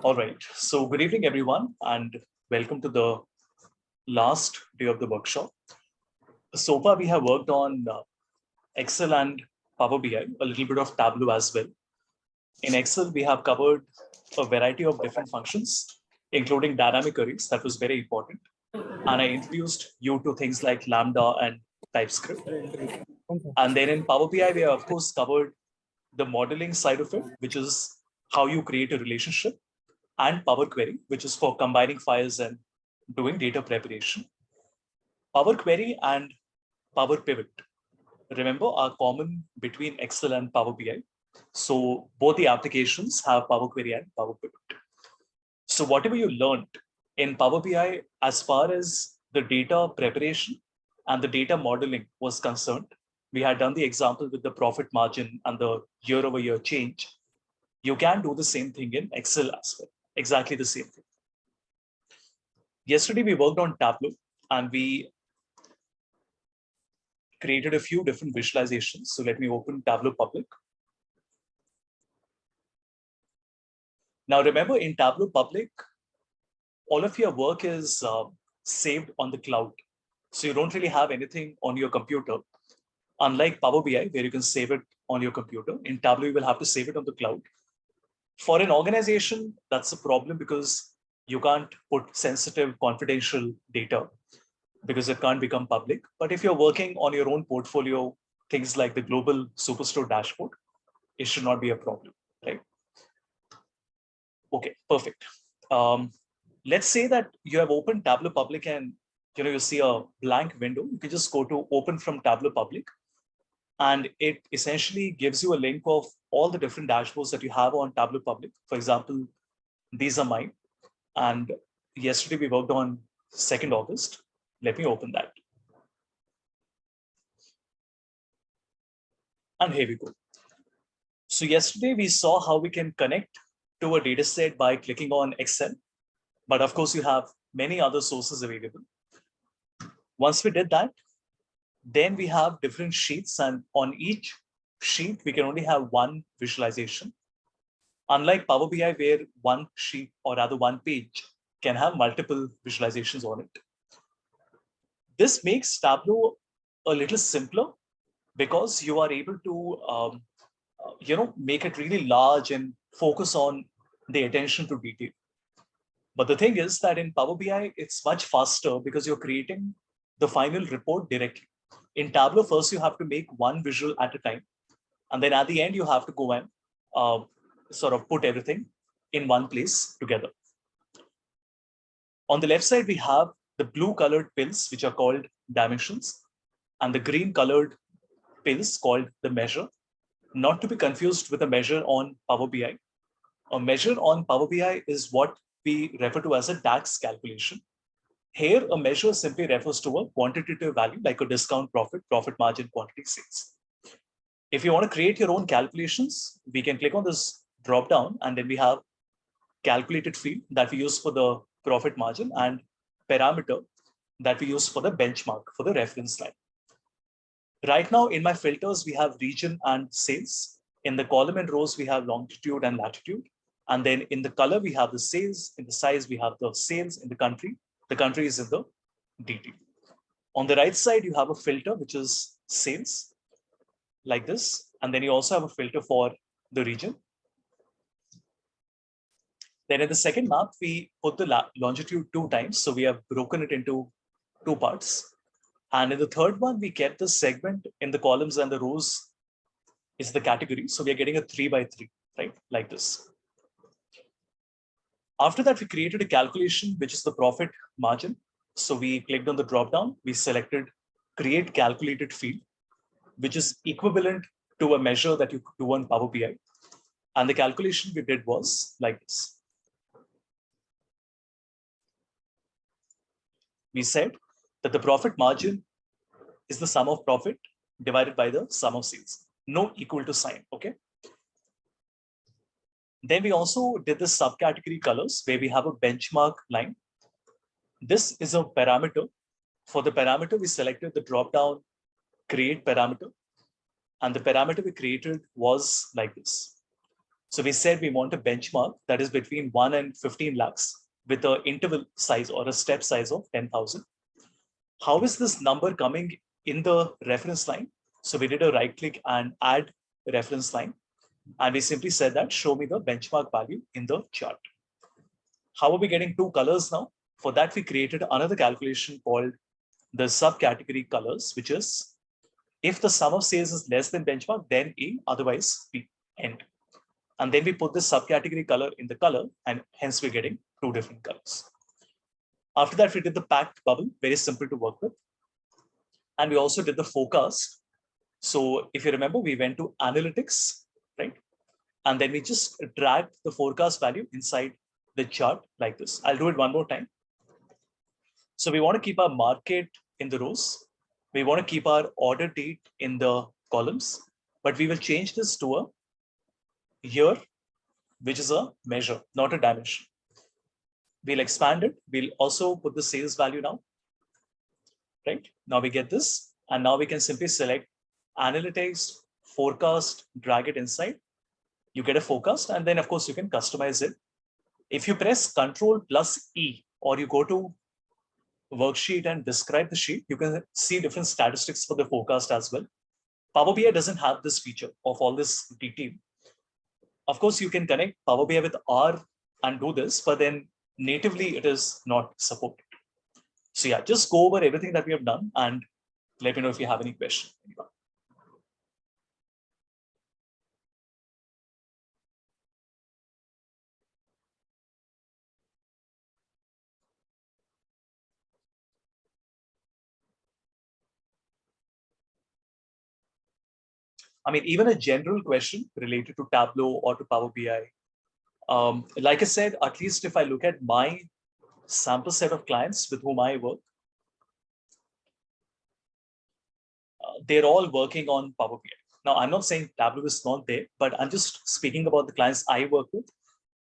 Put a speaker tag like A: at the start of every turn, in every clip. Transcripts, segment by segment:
A: All right. So good evening, everyone, and welcome to the last day of the workshop. So far, we have worked on Excel and Power BI, a little bit of Tableau as well. In Excel, we have covered a variety of different functions, including dynamic arrays. That was very important. And I introduced you to things like Lambda and TypeScript. And then in Power BI, we have, of course, covered the modeling side of it, which is how you create a relationship, and Power Query, which is for combining files and doing data preparation. Power Query and Power Pivot, remember, are common between Excel and Power BI. So both the applications have Power Query and Power Pivot. So whatever you learned in Power BI as far as the data preparation and the data modeling was concerned, we had done the example with the profit margin and the year-over-year change. You can do the same thing in Excel as well, exactly the same thing. Yesterday, we worked on Tableau and we created a few different visualizations. So let me open Tableau Public. Now, remember, in Tableau Public, all of your work is saved on the cloud. So you don't really have anything on your computer. Unlike Power BI, where you can save it on your computer, in Tableau, you will have to save it on the cloud. For an organization, that's a problem because you can't put sensitive, confidential data because it can't become public. But if you're working on your own portfolio, things like the global superstore dashboard, it should not be a problem, right? Okay, perfect. Let's say that you have opened Tableau Public and you see a blank window. You can just go to open from Tableau Public, and it essentially gives you a link of all the different dashboards that you have on Tableau Public. For example, these are mine. And yesterday we worked on 2nd August. Let me open that. And here we go. So yesterday we saw how we can connect to a data set by clicking on Excel. But of course, you have many other sources available. Once we did that, then we have different sheets, and on each sheet, we can only have one visualization. Unlike Power BI, where one sheet or rather one page can have multiple visualizations on it. This makes Tableau a little simpler because you are able to make it really large and focus on the attention to detail. But the thing is that in Power BI, it's much faster because you're creating the final report directly. In Tableau, first you have to make one visual at a time. And then at the end, you have to go and sort of put everything in one place together. On the left side, we have the blue colored pills, which are called dimensions, and the green colored pills called the measure, not to be confused with a measure on Power BI. A measure on Power BI is what we refer to as a Dax calculation. Here, a measure simply refers to a quantitative value like a discount profit, profit margin, quantity sales. If you want to create your own calculations, we can click on this drop down, and then we have calculated field that we use for the profit margin and parameter that we use for the benchmark, for the reference line. Right now, in my filters, we have region and sales. In the column and rows, we have longitude and latitude. And then in the color, we have the sales. In the size, we have the sales. In the country is in the detail. On the right side, you have a filter, which is sales, like this. And then you also have a filter for the region. Then in the second map, we put the longitude 2 times. So we have broken it into 2 parts. And in the third one, we kept the segment in the columns and the rows is the category. So we are getting a 3 by 3, right? Like this. After that, we created a calculation, which is the profit margin. So we clicked on the drop down. We selected create calculated field, which is equivalent to a measure that you do on Power BI. And the calculation we did was like this. We said that the profit margin is the sum of profit divided by the sum of sales. No equal to sign, okay? Then we also did the subcategory colors where we have a benchmark line. This is a parameter. For the parameter, we selected the drop-down create parameter. And the parameter we created was like this. So we said we want a benchmark that is between 1 and 15 lakhs with an interval size or a step size of 10,000. How is this number coming in the reference line? So we did a right click and add reference line. And we simply said that show me the benchmark value in the chart. How are we getting two colors now? For that, we created another calculation called the subcategory colors, which is if the sum of sales is less than benchmark, then A, otherwise B, end. And then we put the subcategory color in the color, and hence we're getting two different colors. After that, we did the packed bubble, very simple to work with. And we also did the forecast. So if you remember, we went to analytics, right? And then we just dragged the forecast value inside the chart like this. I'll do it one more time. So we want to keep our market in the rows. We want to keep our order date in the columns, but we will change this to a year, which is a measure, not a dimension. We'll expand it. We'll also put the sales value now, right? Now we get this, and now we can simply select analytics, forecast, drag it inside. You get a forecast, and then of course you can customize it. If you press Ctrl+E or you go to worksheet and describe the sheet, you can see different statistics for the forecast as well. Power BI doesn't have this feature of all this detail. Of course, you can connect Power BI with R and do this, but then natively it is not supported. So yeah, just go over everything that we have done and let me know if you have any question. I mean, even a general question related to Tableau or to Power BI. Like I said, at least if I look at my sample set of clients with whom I work, they're all working on Power BI. Now, I'm not saying Tableau is not there, but I'm just speaking about the clients I work with.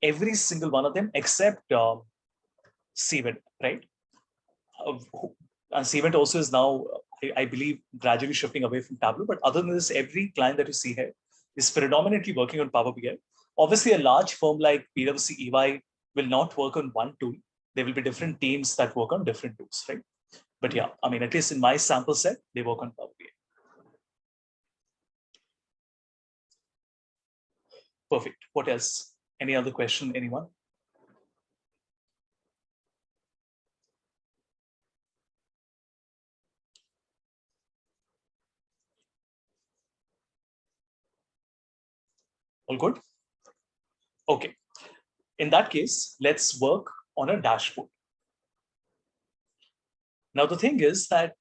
A: Every single one of them except Cvent, right? And Cvent also is now, I believe, gradually shifting away from Tableau. But other than this, every client that you see here is predominantly working on Power BI. Obviously, a large firm like PwC, EY will not work on one tool. There will be different teams that work on different tools, right? But yeah, I mean, at least in my sample set, they work on Power BI. Perfect. What else? Any other question, anyone? All good? Okay. In that case, let's work on a dashboard. Now, the thing is that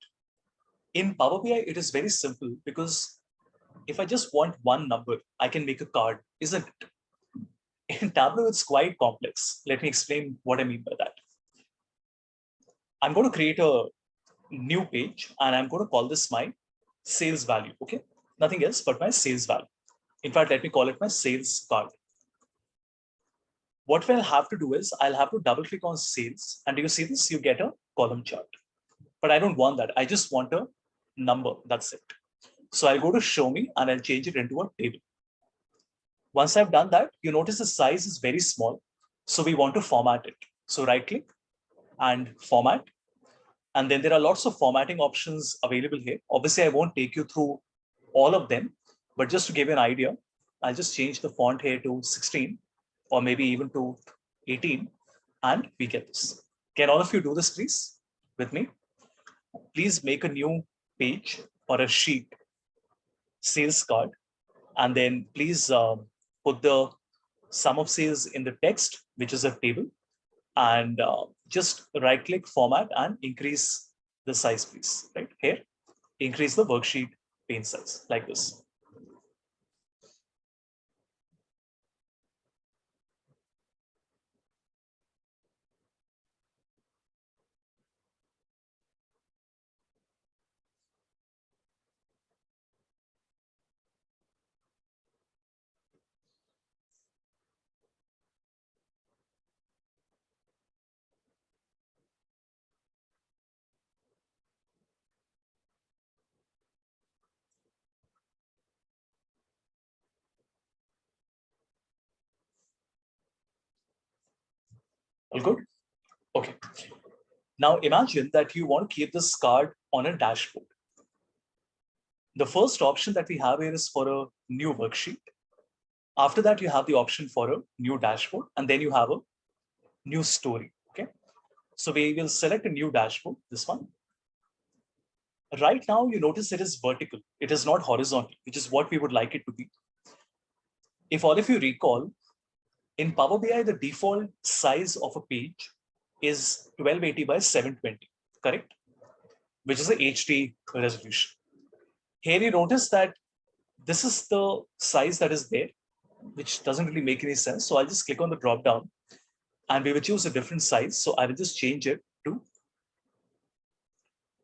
A: in Power BI, it is very simple because if I just want one number, I can make a card, isn't it? In Tableau, it's quite complex. Let me explain what I mean by that. I'm going to create a new page and I'm going to call this my sales value. Okay. Nothing else but my sales value. In fact, let me call it my sales card. What I'll have to do is I'll have to double click on sales. And do you see this? You get a column chart. But I don't want that. I just want a number. That's it. So I'll go to show me and I'll change it into a table. Once I've done that, you notice the size is very small. So we want to format it. So right click and format. And then there are lots of formatting options available here. Obviously, I won't take you through all of them, but just to give you an idea, I'll just change the font here to 16 or maybe even to 18 and we get this. Can all of you do this, please, with me? Please make a new page or a sheet, sales card, and then please put the sum of sales in the text, which is a table, and just right click format and increase the size, please. Right here, increase the worksheet pane size like this. All good? Okay. Now imagine that you want to keep this card on a dashboard. The first option that we have here is for a new worksheet. After that, you have the option for a new dashboard, and then you have a new story. Okay. So we will select a new dashboard, this one. Right now, you notice it is vertical. It is not horizontal, which is what we would like it to be. If all of you recall, in Power BI, the default size of a page is 1280 by 720, correct? Which is a HD resolution. Here you notice that this is the size that is there, which doesn't really make any sense. So I'll just click on the drop down and we will choose a different size. So I will just change it to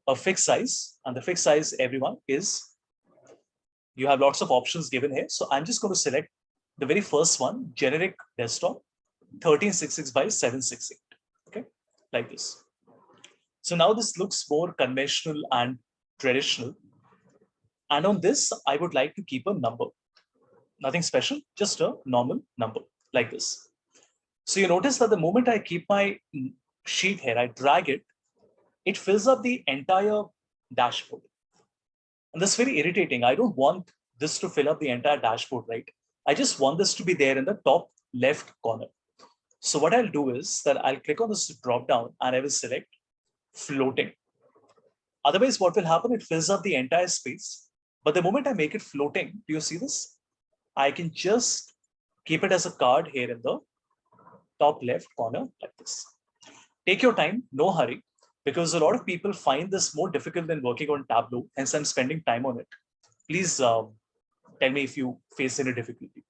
A: a fixed size, and the fixed size, everyone, is, you have lots of options given here. So I'm just going to select the very first one, generic desktop, 1366 by 768. Okay, like this. So now this looks more conventional and traditional. And on this, I would like to keep a number. Nothing special, just a normal number like this. So you notice that the moment I keep my sheet here, I drag it, it fills up the entire dashboard. And that's very irritating. I don't want this to fill up the entire dashboard, right? I just want this to be there in the top left corner. So what I'll do is that I'll click on this drop down and I will select floating. Otherwise, what will happen? It fills up the entire space. But the moment I make it floating, do you see this? I can just keep it as a card here in the top left corner like this. Take your time, no hurry, because a lot of people find this more difficult than working on Tableau, hence I'm spending time on it. Please tell me if you face any difficulty.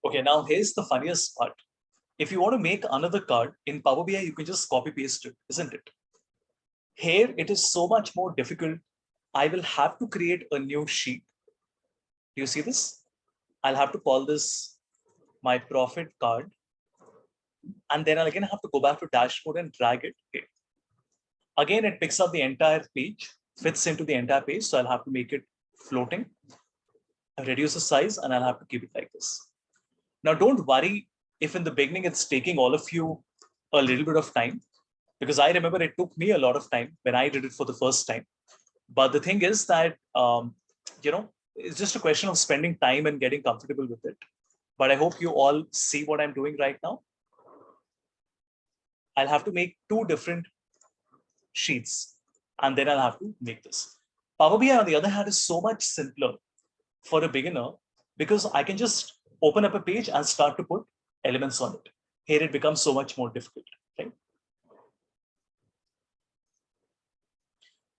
A: Okay, now here's the funniest part. If you want to make another card in Power BI, you can just copy paste it, isn't it? Here, it is so much more difficult. I will have to create a new sheet. Do you see this? I'll have to call this my profit card. And then I'll again have to go back to dashboard and drag it. Okay. Again, it picks up the entire page, fits into the entire page. So I'll have to make it floating, reduce the size, and I'll have to keep it like this. Now, don't worry if in the beginning it's taking all of you a little bit of time, because I remember it took me a lot of time when I did it for the first time. But the thing is that, it's just a question of spending time and getting comfortable with it. But I hope you all see what I'm doing right now. I'll have to make two different sheets, and then I'll have to make this. Power BI, on the other hand, is so much simpler for a beginner because I can just open up a page and start to put elements on it. Here it becomes so much more difficult, right?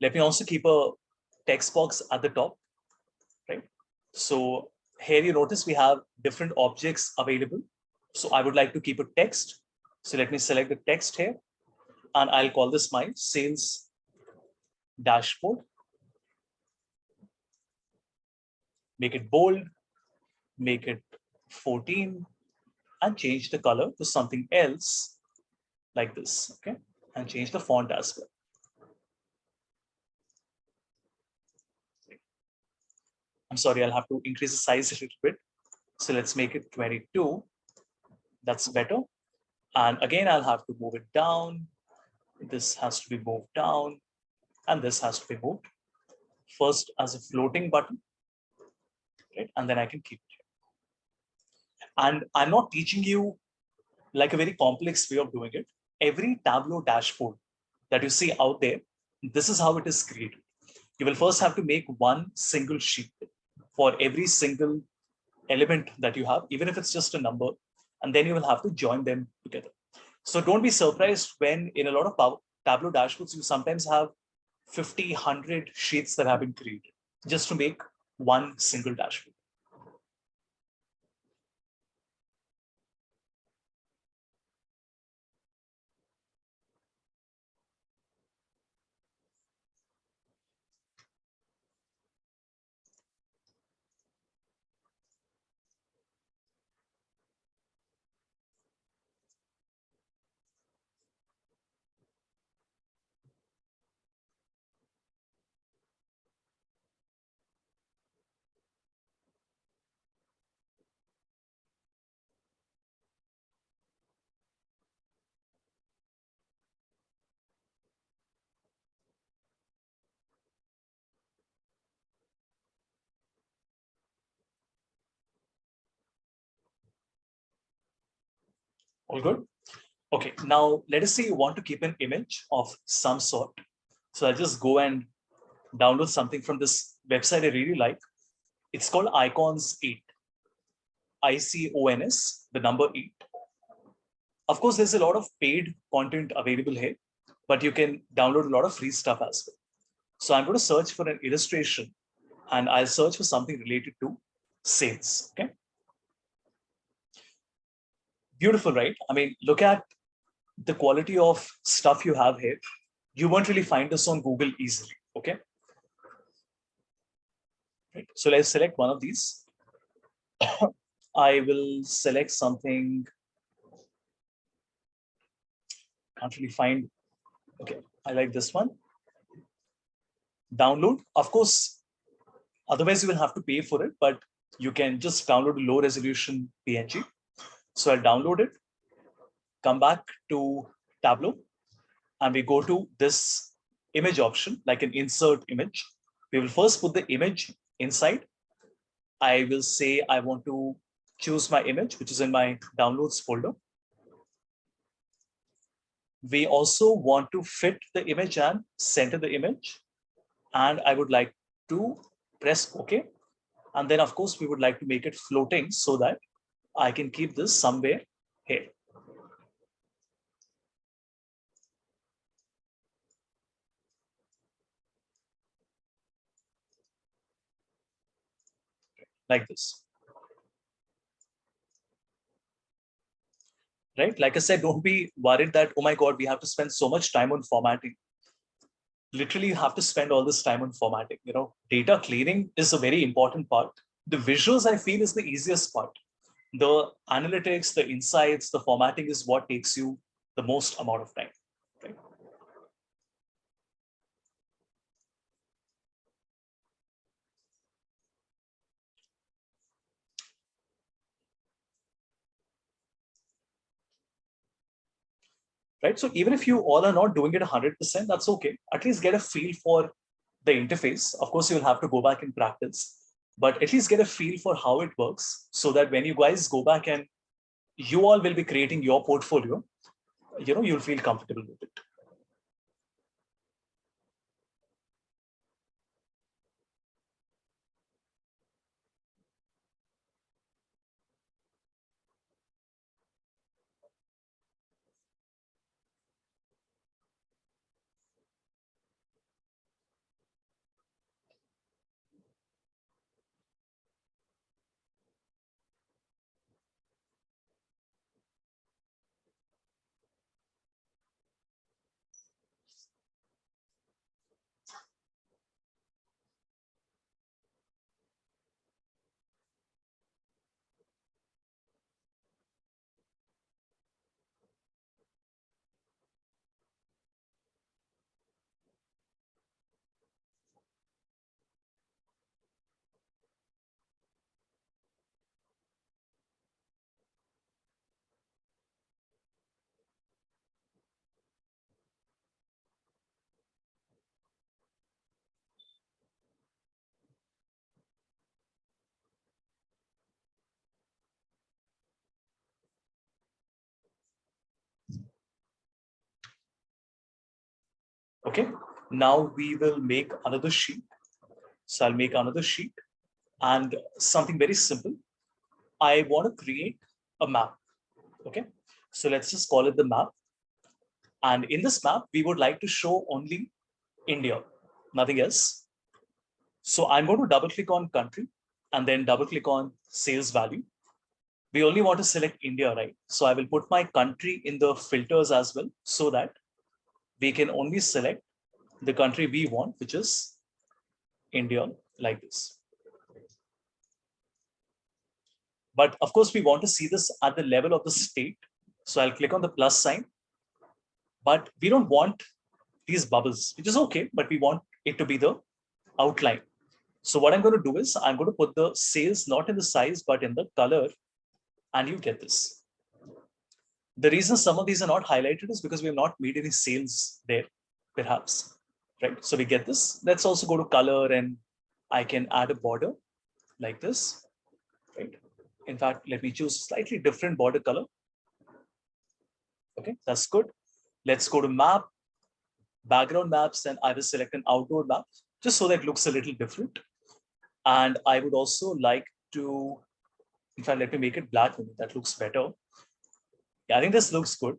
A: Let me also keep a text box at the top, right? So here you notice we have different objects available. So I would like to keep a text. So let me select the text here and I'll call this my sales dashboard. Make it bold, make it 14 and change the color to something else like this, okay? And change the font as well. I'm sorry, I'll have to increase the size a little bit. So let's make it 22. That's better. And again, I'll have to move it down. This has to be moved down and this has to be moved first as a floating button, right? And then I can keep it. And I'm not teaching you like a very complex way of doing it. Every Tableau dashboard that you see out there, this is how it is created. You will first have to make one single sheet for every single element that you have, even if it's just a number, and then you will have to join them together. So don't be surprised when in a lot of Tableau dashboards, you sometimes have 50, 100 sheets that have been created just to make one single dashboard. All good? Okay, now let us say you want to keep an image of some sort. So I'll just go and download something from this website I really like. It's called Icons 8. ICONS, the number 8. Of course, there's a lot of paid content available here, but you can download a lot of free stuff as well. So I'm going to search for an illustration and I'll search for something related to sales. Okay. Beautiful, right? I mean, look at the quality of stuff you have here. You won't really find this on Google easily. Okay. Right. So let's select one of these. I will select something. Can't really find. Okay. I like this one. Download. Of course, otherwise you will have to pay for it, but you can just download a low resolution PNG. So I'll download it, come back to Tableau, and we go to this image option, like an insert image. We will first put the image inside. I will say I want to choose my image, which is in my downloads folder. We also want to fit the image and center the image. And I would like to press OK. And then, of course, we would like to make it floating so that I can keep this somewhere here. Like this. Right? Like I said, don't be worried that, oh my God, we have to spend so much time on formatting. Literally, you have to spend all this time on formatting. You know, data cleaning is a very important part. The visuals, I feel, is the easiest part. The analytics, the insights, the formatting is what takes you the most amount of time. Right? Right. So even if you all are not doing it 100%, that's okay. At least get a feel for the interface. Of course, you'll have to go back and practice, but at least get a feel for how it works so that when you guys go back and you all will be creating your portfolio, you know, you'll feel comfortable with it. Okay, now we will make another sheet. So I'll make another sheet and something very simple. I want to create a map. Okay, so let's just call it the map. And in this map, we would like to show only India, nothing else. So I'm going to double click on country and then double click on sales value. We only want to select India, right? So I will put my country in the filters as well so that we can only select the country we want, which is India, like this. But of course, we want to see this at the level of the state. So I'll click on the plus sign, but we don't want these bubbles, which is okay, but we want it to be the outline. So what I'm going to do is I'm going to put the sales not in the size, but in the color, and you get this. The reason some of these are not highlighted is because we have not made any sales there, perhaps, right? So we get this. Let's also go to color and I can add a border like this, right? In fact, let me choose slightly different border color. Okay, that's good. Let's go to map, background maps, and I will select an outdoor map just so that it looks a little different. And I would also like to, in fact, let me make it black. That looks better. Yeah, I think this looks good.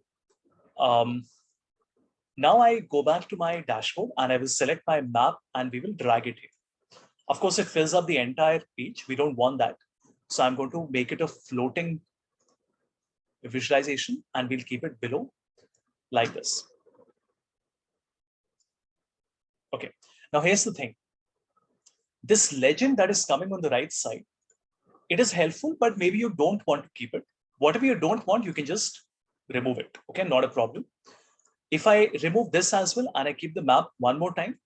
A: Now I go back to my dashboard and I will select my map and we will drag it here. Of course, it fills up the entire page. We don't want that. So I'm going to make it a floating visualization and we'll keep it below like this. Okay, now here's the thing. This legend that is coming on the right side, it is helpful, but maybe you don't want to keep it. Whatever you don't want, you can just remove it. Okay, not a problem. If I remove this as well and I keep the map one more time,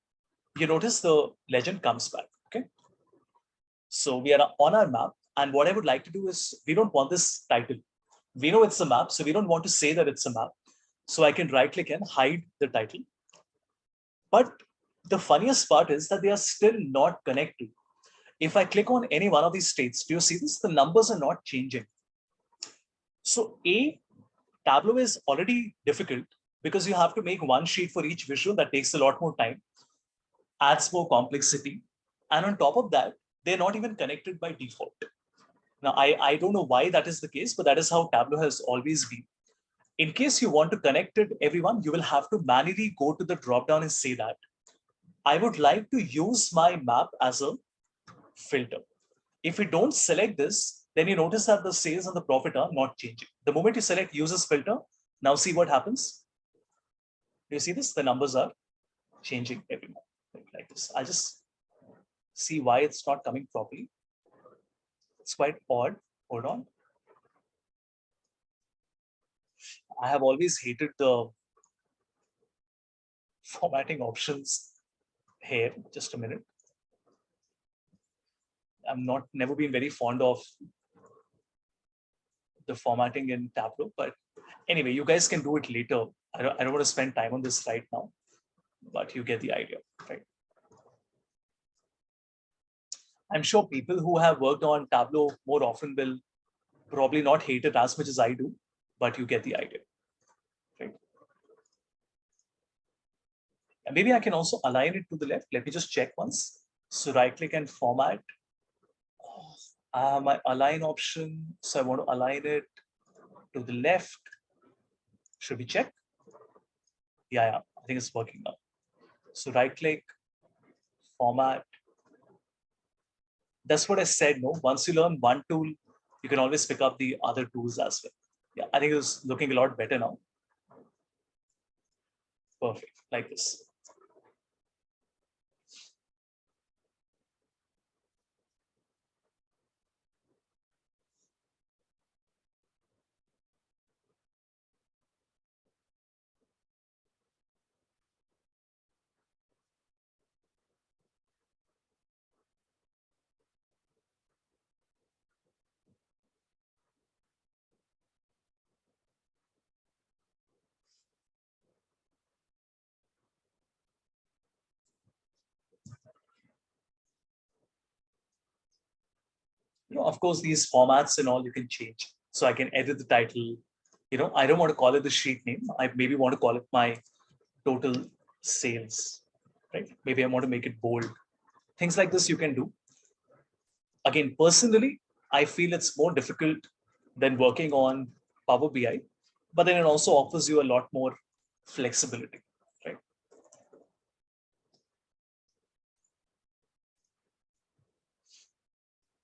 A: you notice the legend comes back. Okay, so we are on our map, and what I would like to do is we don't want this title. We know it's a map, so we don't want to say that it's a map. So I can right click and hide the title. But the funniest part is that they are still not connected. If I click on any one of these states, do you see this? The numbers are not changing. So Tableau is already difficult because you have to make one sheet for each visual. That takes a lot more time, adds more complexity. And on top of that, they're not even connected by default. Now, I don't know why that is the case, but that is how Tableau has always been. In case you want to connect it, everyone, you will have to manually go to the dropdown and say that I would like to use my map as a filter. If you don't select this, then you notice that the sales and the profit are not changing. The moment you select users filter, now see what happens. Do you see this? The numbers are changing every month like this. I just see why it's not coming properly. It's quite odd. Hold on. I have always hated the formatting options here. Just a minute. I'm never been very fond of the formatting in Tableau, but anyway, you guys can do it later. I don't want to spend time on this right now, but you get the idea, right? I'm sure people who have worked on Tableau more often will probably not hate it as much as I do, but you get the idea, right? And maybe I can also align it to the left. Let me just check once. So right click and format. My align option. So I want to align it to the left. Should we check? Yeah, I think it's working now. So right click, format. That's what I said. No, once you learn one tool, you can always pick up the other tools as well. Yeah, I think it's looking a lot better now. Perfect, like this. Of course, these formats and all you can change. So I can edit the title. I don't want to call it the sheet name. I maybe want to call it my total sales, right? Maybe I want to make it bold. Things like this you can do. Again, personally, I feel it's more difficult than working on Power BI, but then it also offers you a lot more flexibility, right?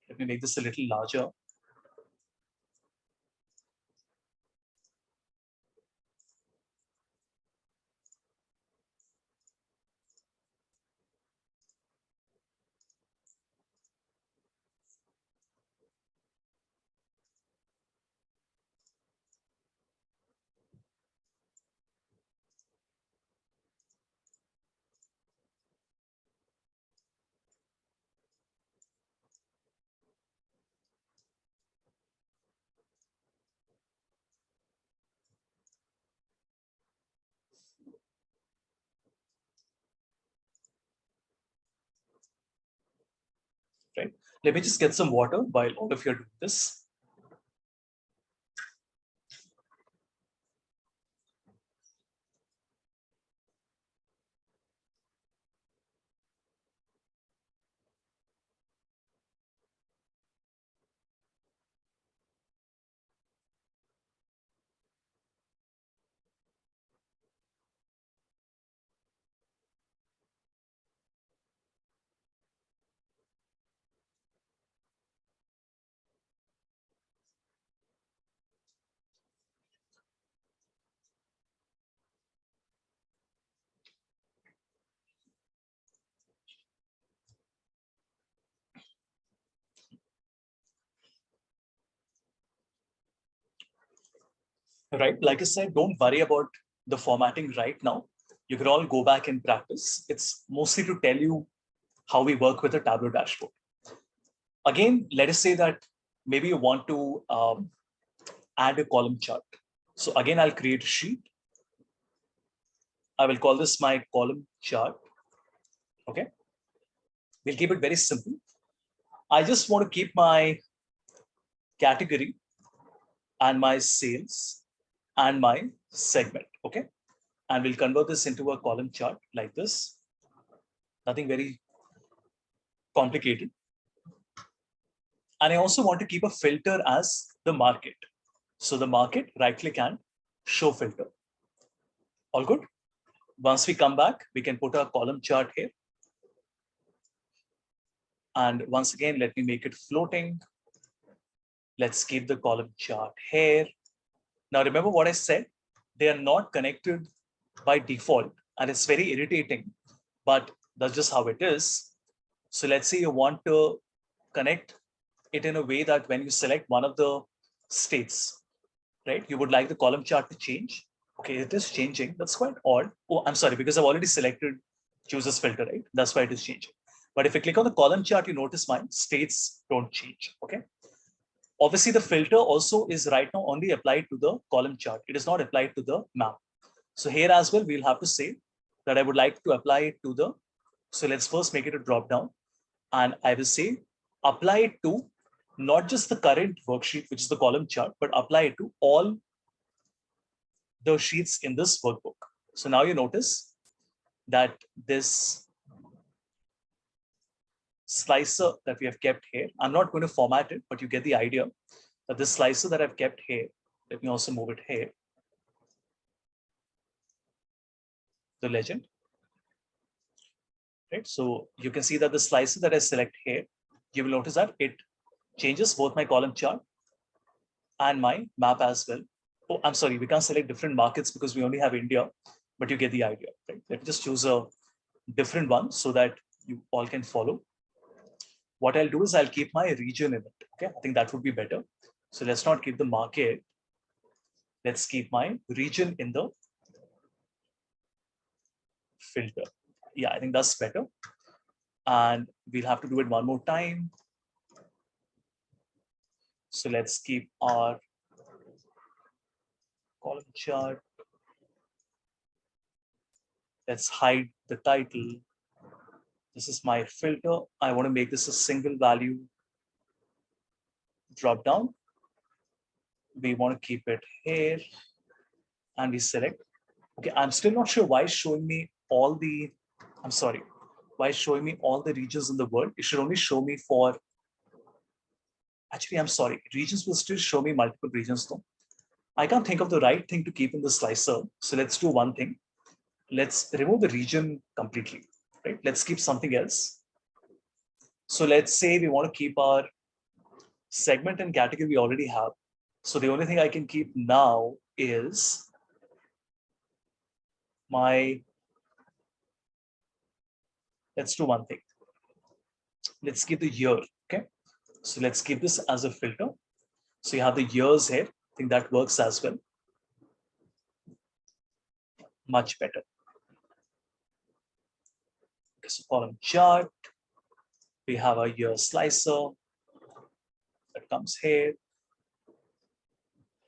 A: Let me make this a little larger. Right? Let me just get some water while all of you are doing this. Right? Like I said, don't worry about the formatting right now. You can all go back and practice. It's mostly to tell you how we work with a Tableau dashboard. Again, let us say that maybe you want to add a column chart. So again, I'll create a sheet. I will call this my column chart. Okay. We'll keep it very simple. I just want to keep my category and my sales and my segment. Okay. And we'll convert this into a column chart like this. Nothing very complicated. And I also want to keep a filter as the market. So the market, right click and show filter. All good. Once we come back, we can put a column chart here. And once again, let me make it floating. Let's keep the column chart here. Now, remember what I said? They are not connected by default, and it's very irritating, but that's just how it is. So let's say you want to connect it in a way that when you select one of the states, right, you would like the column chart to change. Okay, it is changing. That's quite odd. Oh, I'm sorry, because I've already selected choose as filter, right? That's why it is changing. But if you click on the column chart, you notice my states don't change. Okay. Obviously, the filter also is right now only applied to the column chart. It is not applied to the map. So here as well, we'll have to say that I would like to apply it to the, so let's first make it a drop down. And I will say apply it to not just the current worksheet, which is the column chart, but apply it to all the sheets in this workbook. So now you notice that this slicer that we have kept here, I'm not going to format it, but you get the idea that this slicer that I've kept here, let me also move it here, the legend, right? So you can see that the slicer that I select here, you will notice that it changes both my column chart and my map as well. Oh, I'm sorry, we can't select different markets because we only have India, but you get the idea, right? Let me just choose a different one so that you all can follow. What I'll do is I'll keep my region in it. Okay, I think that would be better. So let's not keep the market. Let's keep my region in the filter. Yeah, I think that's better. And we'll have to do it one more time. So let's keep our column chart. Let's hide the title. This is my filter. I want to make this a single value drop down. We want to keep it here and we select. Okay, I'm still not sure why it's showing me all the, I'm sorry, why showing me all the regions in the world? It should only show me for, actually, I'm sorry, regions will still show me multiple regions though. I can't think of the right thing to keep in the slicer. So let's do one thing. Let's remove the region completely, right? Let's keep something else. So let's say we want to keep our segment and category we already have. So the only thing I can keep now is my, let's do one thing. Let's keep the year, okay? So let's keep this as a filter. So you have the years here. I think that works as well. Much better. Okay, so column chart. We have a year slicer that comes here.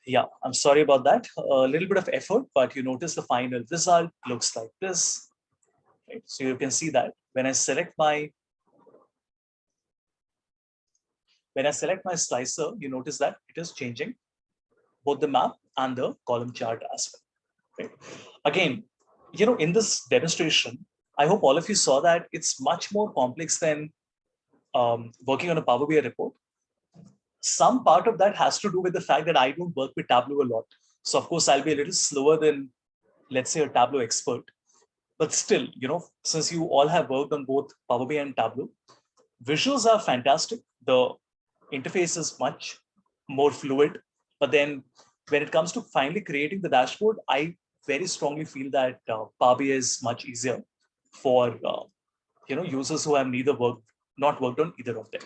A: Yeah, I'm sorry about that. A little bit of effort, but you notice the final result looks like this. Right? So you can see that when I select my slicer, you notice that it is changing both the map and the column chart as well. Right? Again, in this demonstration, I hope all of you saw that it's much more complex than working on a Power BI report. Some part of that has to do with the fact that I don't work with Tableau a lot. So of course, I'll be a little slower than, let's say, a Tableau expert. But still, since you all have worked on both Power BI and Tableau, visuals are fantastic. The interface is much more fluid. But then when it comes to finally creating the dashboard, I very strongly feel that Power BI is much easier for users who have not worked on either of them.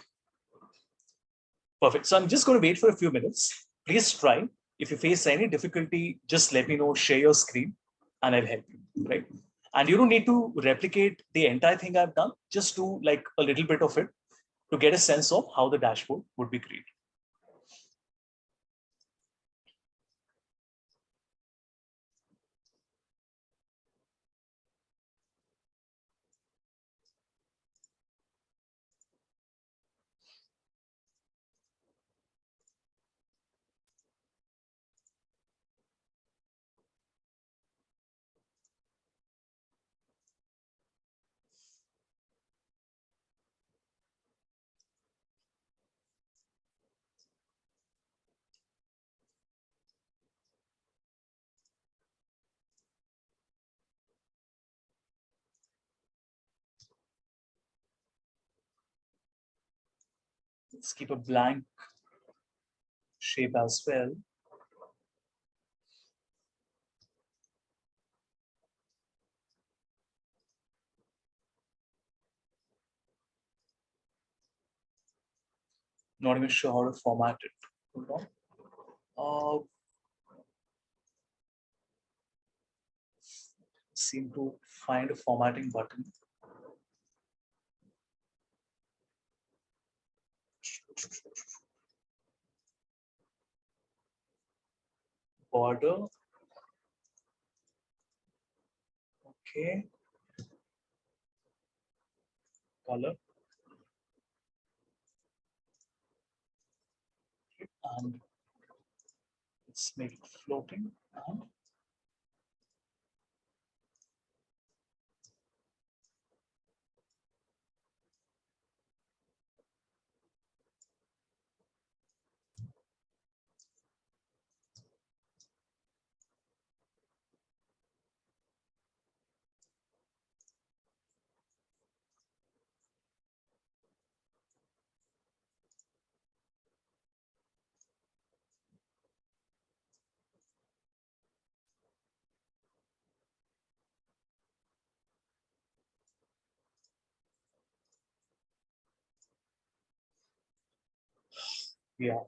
A: Perfect. So I'm just going to wait for a few minutes. Please try. If you face any difficulty, just let me know, share your screen, and I'll help you, right? And you don't need to replicate the entire thing I've done. Just do like a little bit of it to get a sense of how the dashboard would be created. Let's keep a blank shape as well. Not even sure how to format it. Hold on. Seem to find a formatting button. Border. Okay. Color. And let's make it floating. And yeah.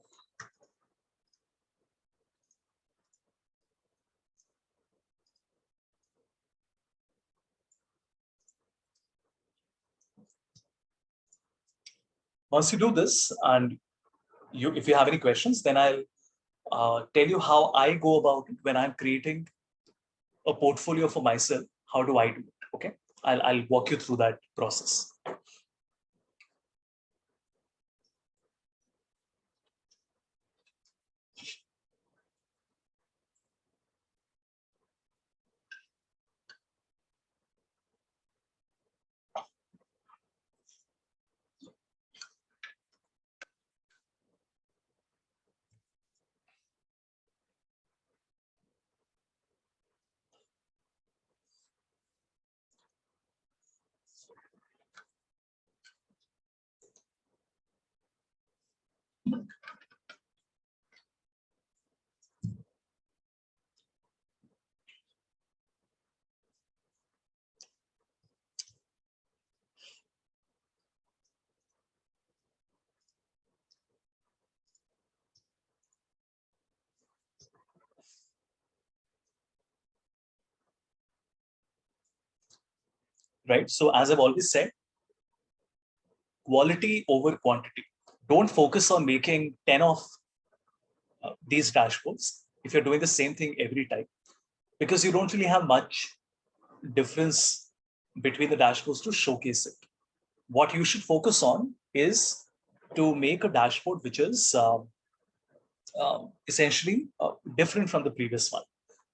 A: Once you do this, and if you have any questions, then I'll tell you how I go about it when I'm creating a portfolio for myself. How do I do it? Okay, I'll walk you through that process. right? So as I've always said, quality over quantity. Don't focus on making 10 of these dashboards if you're doing the same thing every time, because you don't really have much difference between the dashboards to showcase it. What you should focus on is to make a dashboard which is essentially different from the previous one.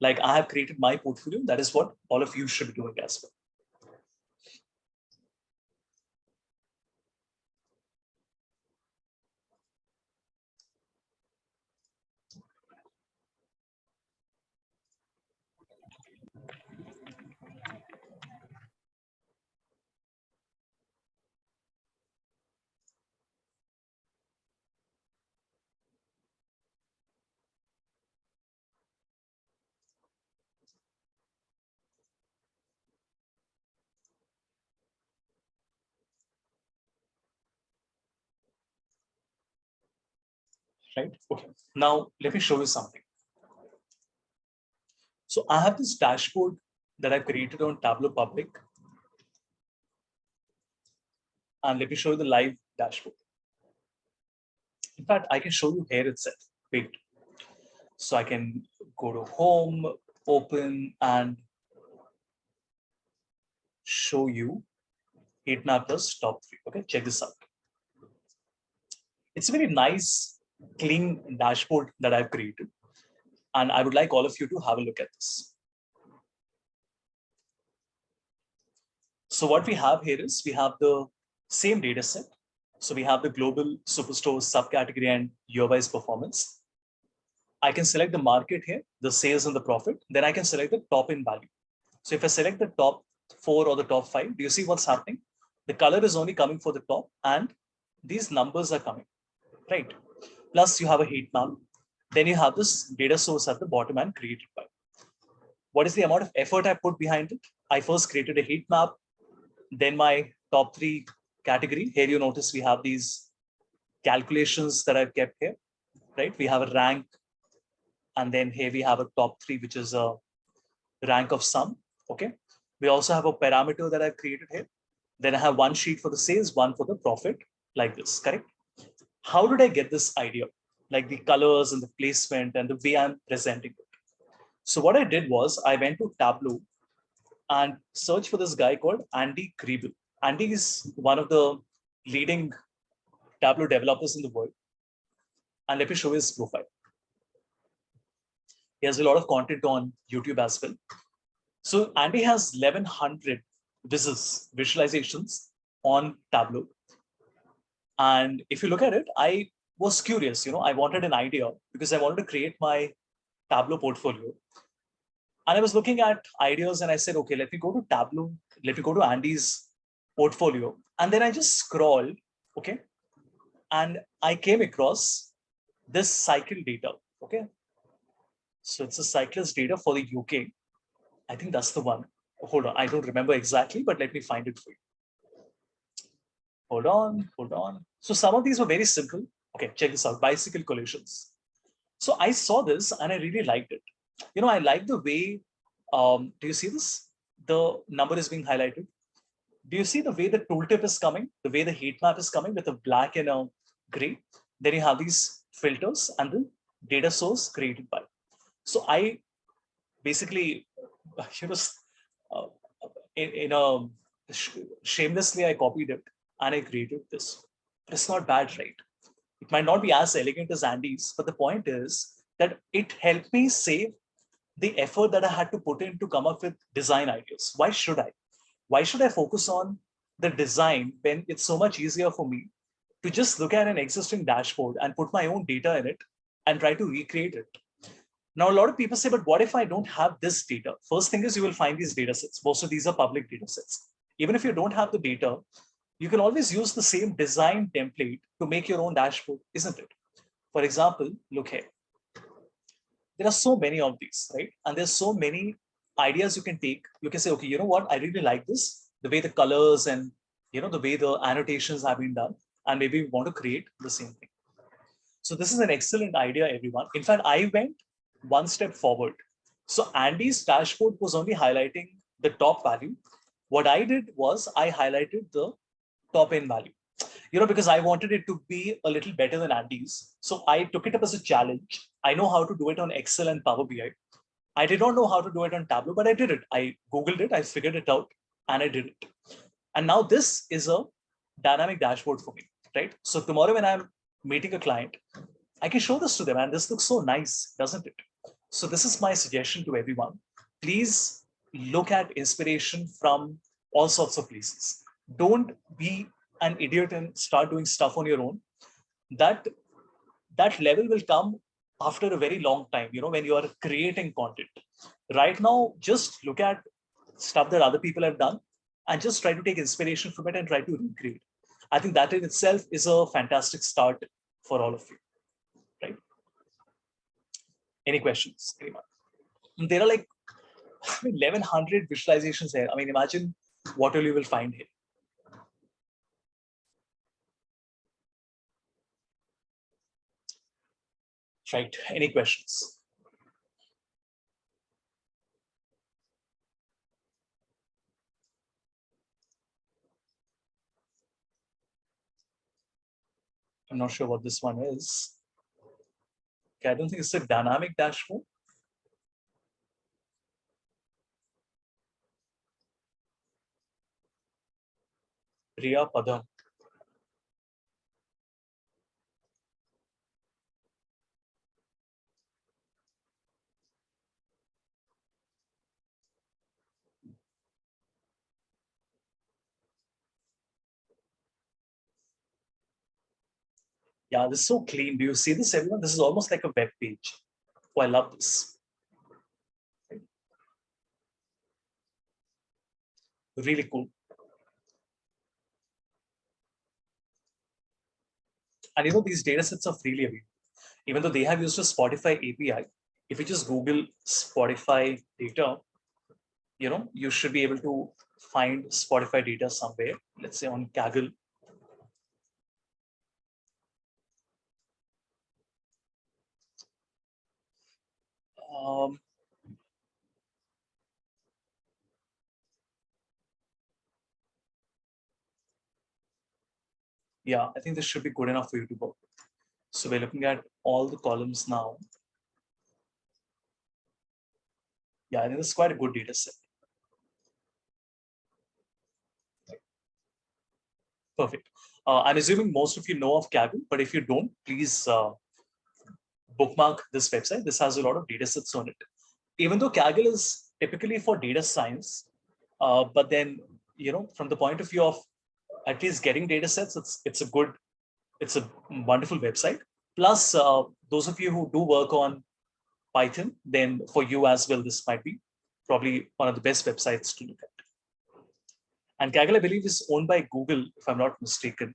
A: Like I have created my portfolio. That is what all of you should be doing as well. Right? Okay. Now let me show you something. So I have this dashboard that I've created on Tableau Public. And let me show you the live dashboard. In fact, I can show you here itself. Wait. So I can go to home, open, and show you heat mappers top 3. Okay, check this out. It's a very nice, clean dashboard that I've created. And I would like all of you to have a look at this. So what we have here is we have the same data set. So we have the global superstore subcategory and year-wise performance. I can select the market here, the sales and the profit. Then I can select the top in value. So if I select the top 4 or the top 5, do you see what's happening? The color is only coming for the top and these numbers are coming, right? Plus you have a heat map. Then you have this data source at the bottom and created by. What is the amount of effort I put behind it? I first created a heat map, then my top 3 category. Here you notice we have these calculations that I've kept here, right? We have a rank, and then here we have a top 3, which is a rank of sum. Okay. We also have a parameter that I've created here. Then I have one sheet for the sales, one for the profit, like this, correct? How did I get this idea? Like the colors and the placement and the way I'm presenting it. So what I did was I went to Tableau and searched for this guy called Andy Kriebel. Andy is one of the leading Tableau developers in the world. And let me show his profile. He has a lot of content on YouTube as well. So Andy has 1100 visualizations on Tableau. And if you look at it, I was curious, I wanted an idea because I wanted to create my Tableau portfolio. And I was looking at ideas and I said, okay, let me go to Tableau, let me go to Andy's portfolio. And then I just scrolled, okay? And I came across this cycle data, okay? So it's a cyclist data for the UK. I think that's the one. Hold on, I don't remember exactly, but let me find it for you. Hold on. So some of these were very simple. Okay, check this out, bicycle collisions. So I saw this and I really liked it. I like the way, do you see this? The number is being highlighted. Do you see the way the tooltip is coming? The way the heat map is coming with a black and a gray? Then you have these filters and the data source created by. So I basically, shamelessly, I copied it and I created this. But it's not bad, right? It might not be as elegant as Andy's, but the point is that it helped me save the effort that I had to put in to come up with design ideas. Why should I? Why should I focus on the design when it's so much easier for me to just look at an existing dashboard and put my own data in it and try to recreate it? Now, a lot of people say, but what if I don't have this data? First thing is you will find these data sets. Most of these are public data sets. Even if you don't have the data, you can always use the same design template to make your own dashboard, isn't it? For example, look here. There are so many of these, right? And there's so many ideas you can take. You can say, okay, you know what? I really like this, the way the colors and the way the annotations have been done. And maybe we want to create the same thing. So this is an excellent idea, everyone. In fact, I went one step forward. So Andy's dashboard was only highlighting the top value, What I did was I highlighted the top end value, because I wanted it to be a little better than Andy's. So I took it up as a challenge. I know how to do it on Excel and Power BI. I did not know how to do it on Tableau, but I did it. I Googled it, I figured it out, and I did it. And now this is a dynamic dashboard for me, right? So tomorrow when I'm meeting a client, I can show this to them, and this looks so nice, doesn't it? So this is my suggestion to everyone. Please look at inspiration from all sorts of places. Don't be an idiot and start doing stuff on your own. That level will come after a very long time, when you are creating content. Right now, just look at stuff that other people have done and just try to take inspiration from it and try to recreate. I think that in itself is a fantastic start for all of you, right? Any questions? Anyone? There are like 1100 visualizations here. I mean, imagine what all you will find here. Right. Any questions? I'm not sure what this one is. Okay, I don't think it's a dynamic dashboard. Priya Padam. Yeah, this is so clean. Do you see this, everyone? This is almost like a web page. Oh, I love this. Really cool. And these data sets are freely available. Even though they have used a Spotify API, if you just Google Spotify data, you should be able to find Spotify data somewhere, let's say on Kaggle. Yeah, I think this should be good enough for you to work. So we're looking at all the columns now. Yeah, I think this is quite a good data set. Perfect. I'm assuming most of you know of Kaggle, but if you don't, please bookmark this website. This has a lot of data sets on it. Even though Kaggle is typically for data science, but then, from the point of view of at least getting data sets, it's a wonderful website. Plus, those of you who do work on Python, then for you as well, this might be probably one of the best websites to look at. And Kaggle, I believe, is owned by Google, if I'm not mistaken.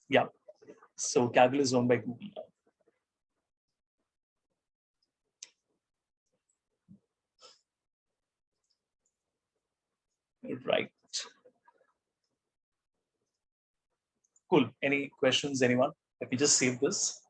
A: Yeah. So Kaggle is owned by Google now. Right. Cool. Any questions, anyone? Let me just save this.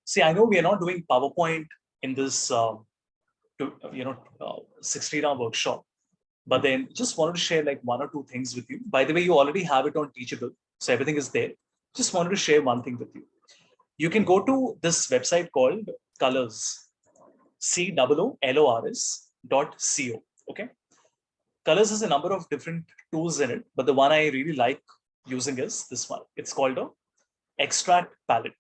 A: See, I know we are not doing PowerPoint in this 16-hour workshop, but then just wanted to share like one or two things with you. By the way, you already have it on Teachable, so everything is there. Just wanted to share one thing with you. You can go to this website called Colors, COOLORS.co. Okay. Colors has a number of different tools in it, but the one I really like using is this one. It's called a extract palette.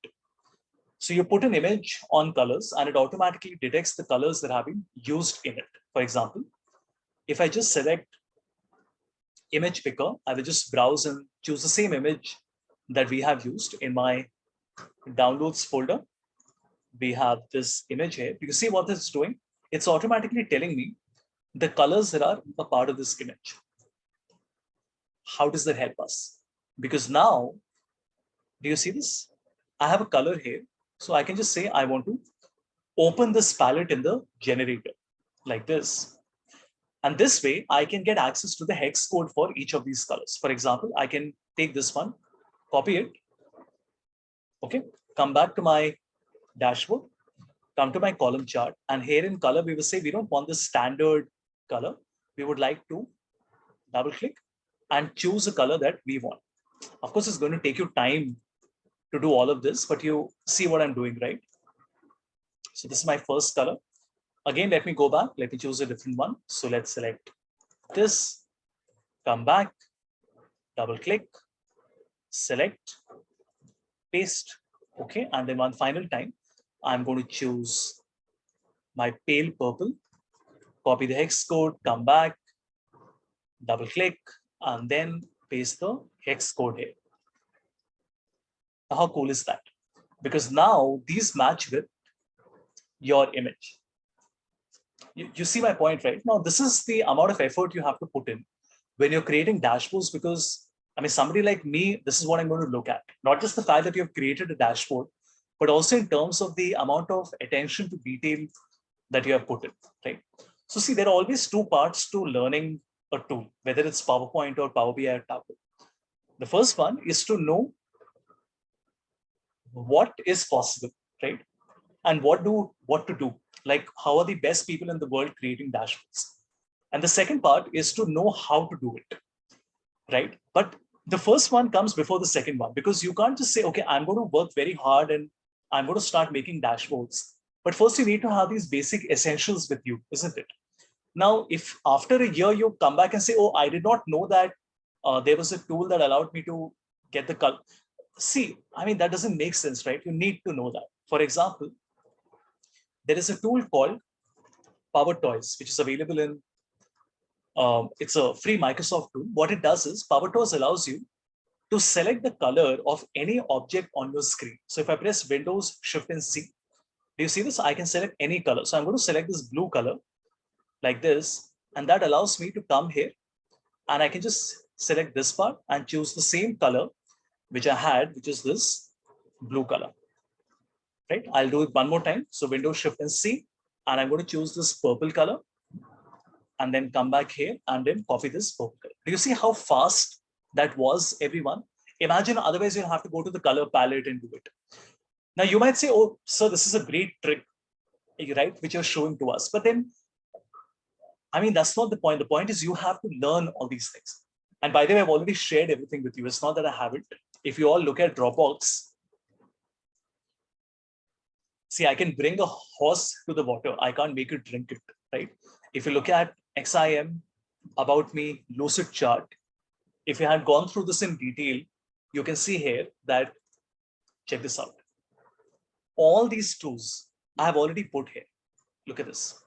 A: So you put an image on Colors and it automatically detects the colors that have been used in it. For example, if I just select image picker, I will just browse and choose the same image that we have used in my downloads folder. We have this image here. You see what it's doing? It's automatically telling me the colors that are a part of this image. How does that help us? Because now Do you see this? I have a color here. So I can just say I want to open this palette in the generator like this. And this way I can get access to the hex code for each of these colors. For example, I can take this one, copy it. Okay, come back to my dashboard, come to my column chart, and here in color, we will say we don't want the standard color. We would like to double click and choose a color that we want. Of course, it's going to take you time to do all of this, but you see what I'm doing, right? So this is my first color. Again, let me go back. Let me choose a different one. So let's select this, come back, double click, select, paste. Okay, and then one final time, I'm going to choose my pale purple, copy the hex code, come back, double click, and then paste the hex code here. How cool is that? Because now these match with your image. You see my point, right? Now, this is the amount of effort you have to put in when you're creating dashboards, because I mean, somebody like me, this is what I'm going to look at. Not just the fact that you have created a dashboard, but also in terms of the amount of attention to detail that you have put in, right? So see, there are always two parts to learning a tool, whether it's PowerPoint or Power BI or Tableau. The first one is to know what is possible, right? And what to do. Like, how are the best people in the world creating dashboards? And the second part is to know how to do it, right? But the first one comes before the second one, because you can't just say, okay, I'm going to work very hard and I'm going to start making dashboards. But first you need to have these basic essentials with you, isn't it? Now, if after a year you come back and say, oh, I did not know that there was a tool that allowed me to get the color. See, I mean, that doesn't make sense, right? You need to know that. For example, there is a tool called Power Toys, which is available in, it's a free Microsoft tool. What it does is Power Toys allows you to select the color of any object on your screen. So if I press Windows, Shift and C, do you see this? I can select any color. So I'm going to select this blue color like this, and that allows me to come here and I can just select this part and choose the same color which I had, which is this blue color, right? I'll do it one more time. So Windows, Shift and C, and I'm going to choose this purple color and then come back here and then copy this purple color. Do you see how fast that was, everyone? Imagine otherwise you'll have to go to the color palette and do it. Now you might say, oh, sir, this is a great trick, right, which you're showing to us. But then, I mean, that's not the point. The point is you have to learn all these things. And by the way, I've already shared everything with you. It's not that I haven't. If you all look at Dropbox, see, I can bring a horse to the water. I can't make it drink it, right? If you look at XIM, About Me, Lucid Chart, if you had gone through this in detail, you can see here that, check this out. All these tools I have already put here. Look at this.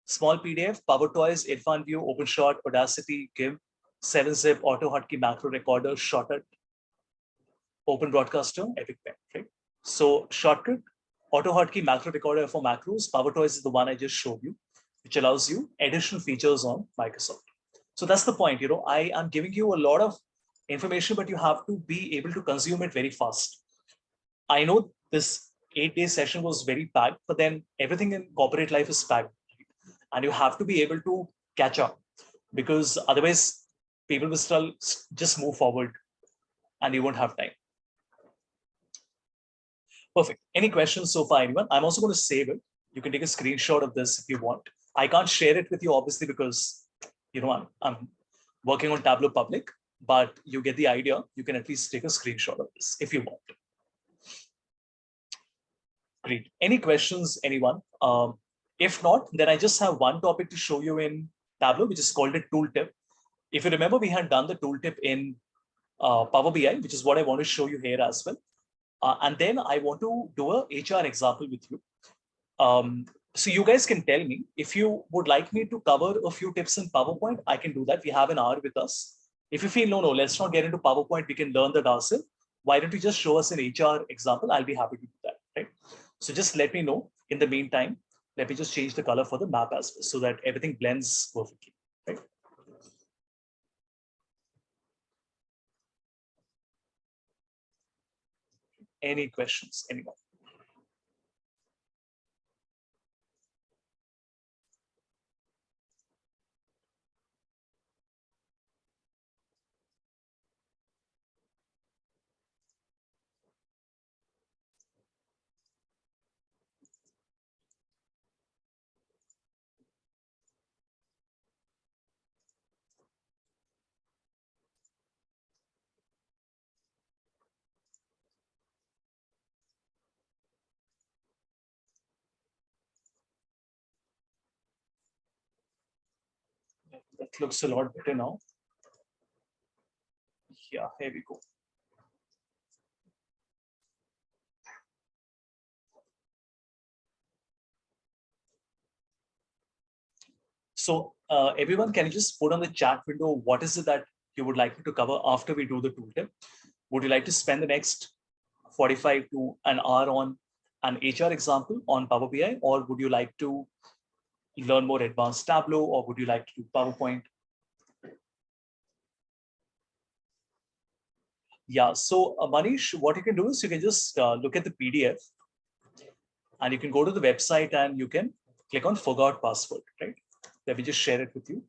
A: Small PDF, Power Toys, Irfan View, OpenShot, Audacity, GIMP, 7-Zip, AutoHotkey, Macro Recorder, Shortcut, Open Broadcaster, Epic Pen, right? So Shortcut, AutoHotkey, Macro Recorder for macros, Power Toys is the one I just showed you, which allows you additional features on Microsoft. So that's the point, you know, I am giving you a lot of information, but you have to be able to consume it very fast. I know this 8-day session was very packed, but then everything in corporate life is packed. And you have to be able to catch up, because otherwise people will still just move forward and you won't have time. Perfect. Any questions so far, anyone? I'm also going to save it. You can take a screenshot of this if you want. I can't share it with you, obviously, because you know I'm working on Tableau Public, but you get the idea. You can at least take a screenshot of this if you want. Great. Any questions, anyone? If not, then I just have one topic to show you in Tableau, which is called a tooltip. If you remember, we had done the tooltip in Power BI, which is what I want to show you here as well. And then I want to do a HR example with you. So you guys can tell me if you would like me to cover a few tips in PowerPoint, I can do that. We have an hour with us. If you feel, no, let's not get into PowerPoint, we can learn that ourselves. Why don't you just show us an HR example? I'll be happy to do that, right? So just let me know. In the meantime, let me just change the color for the map as well so that everything blends perfectly, right? Any questions, anyone? That looks a lot better now. Yeah, here we go. So everyone, can you just put on the chat window, what is it that you would like me to cover after we do the tooltip? Would you like to spend the next 45 to an hour on an HR example on Power BI, or would you like to learn more advanced Tableau, or would you like to do PowerPoint? Yeah, so Manish, what you can do is you can just look at the PDF and you can go to the website and you can click on forgot password, right? Let me just share it with you.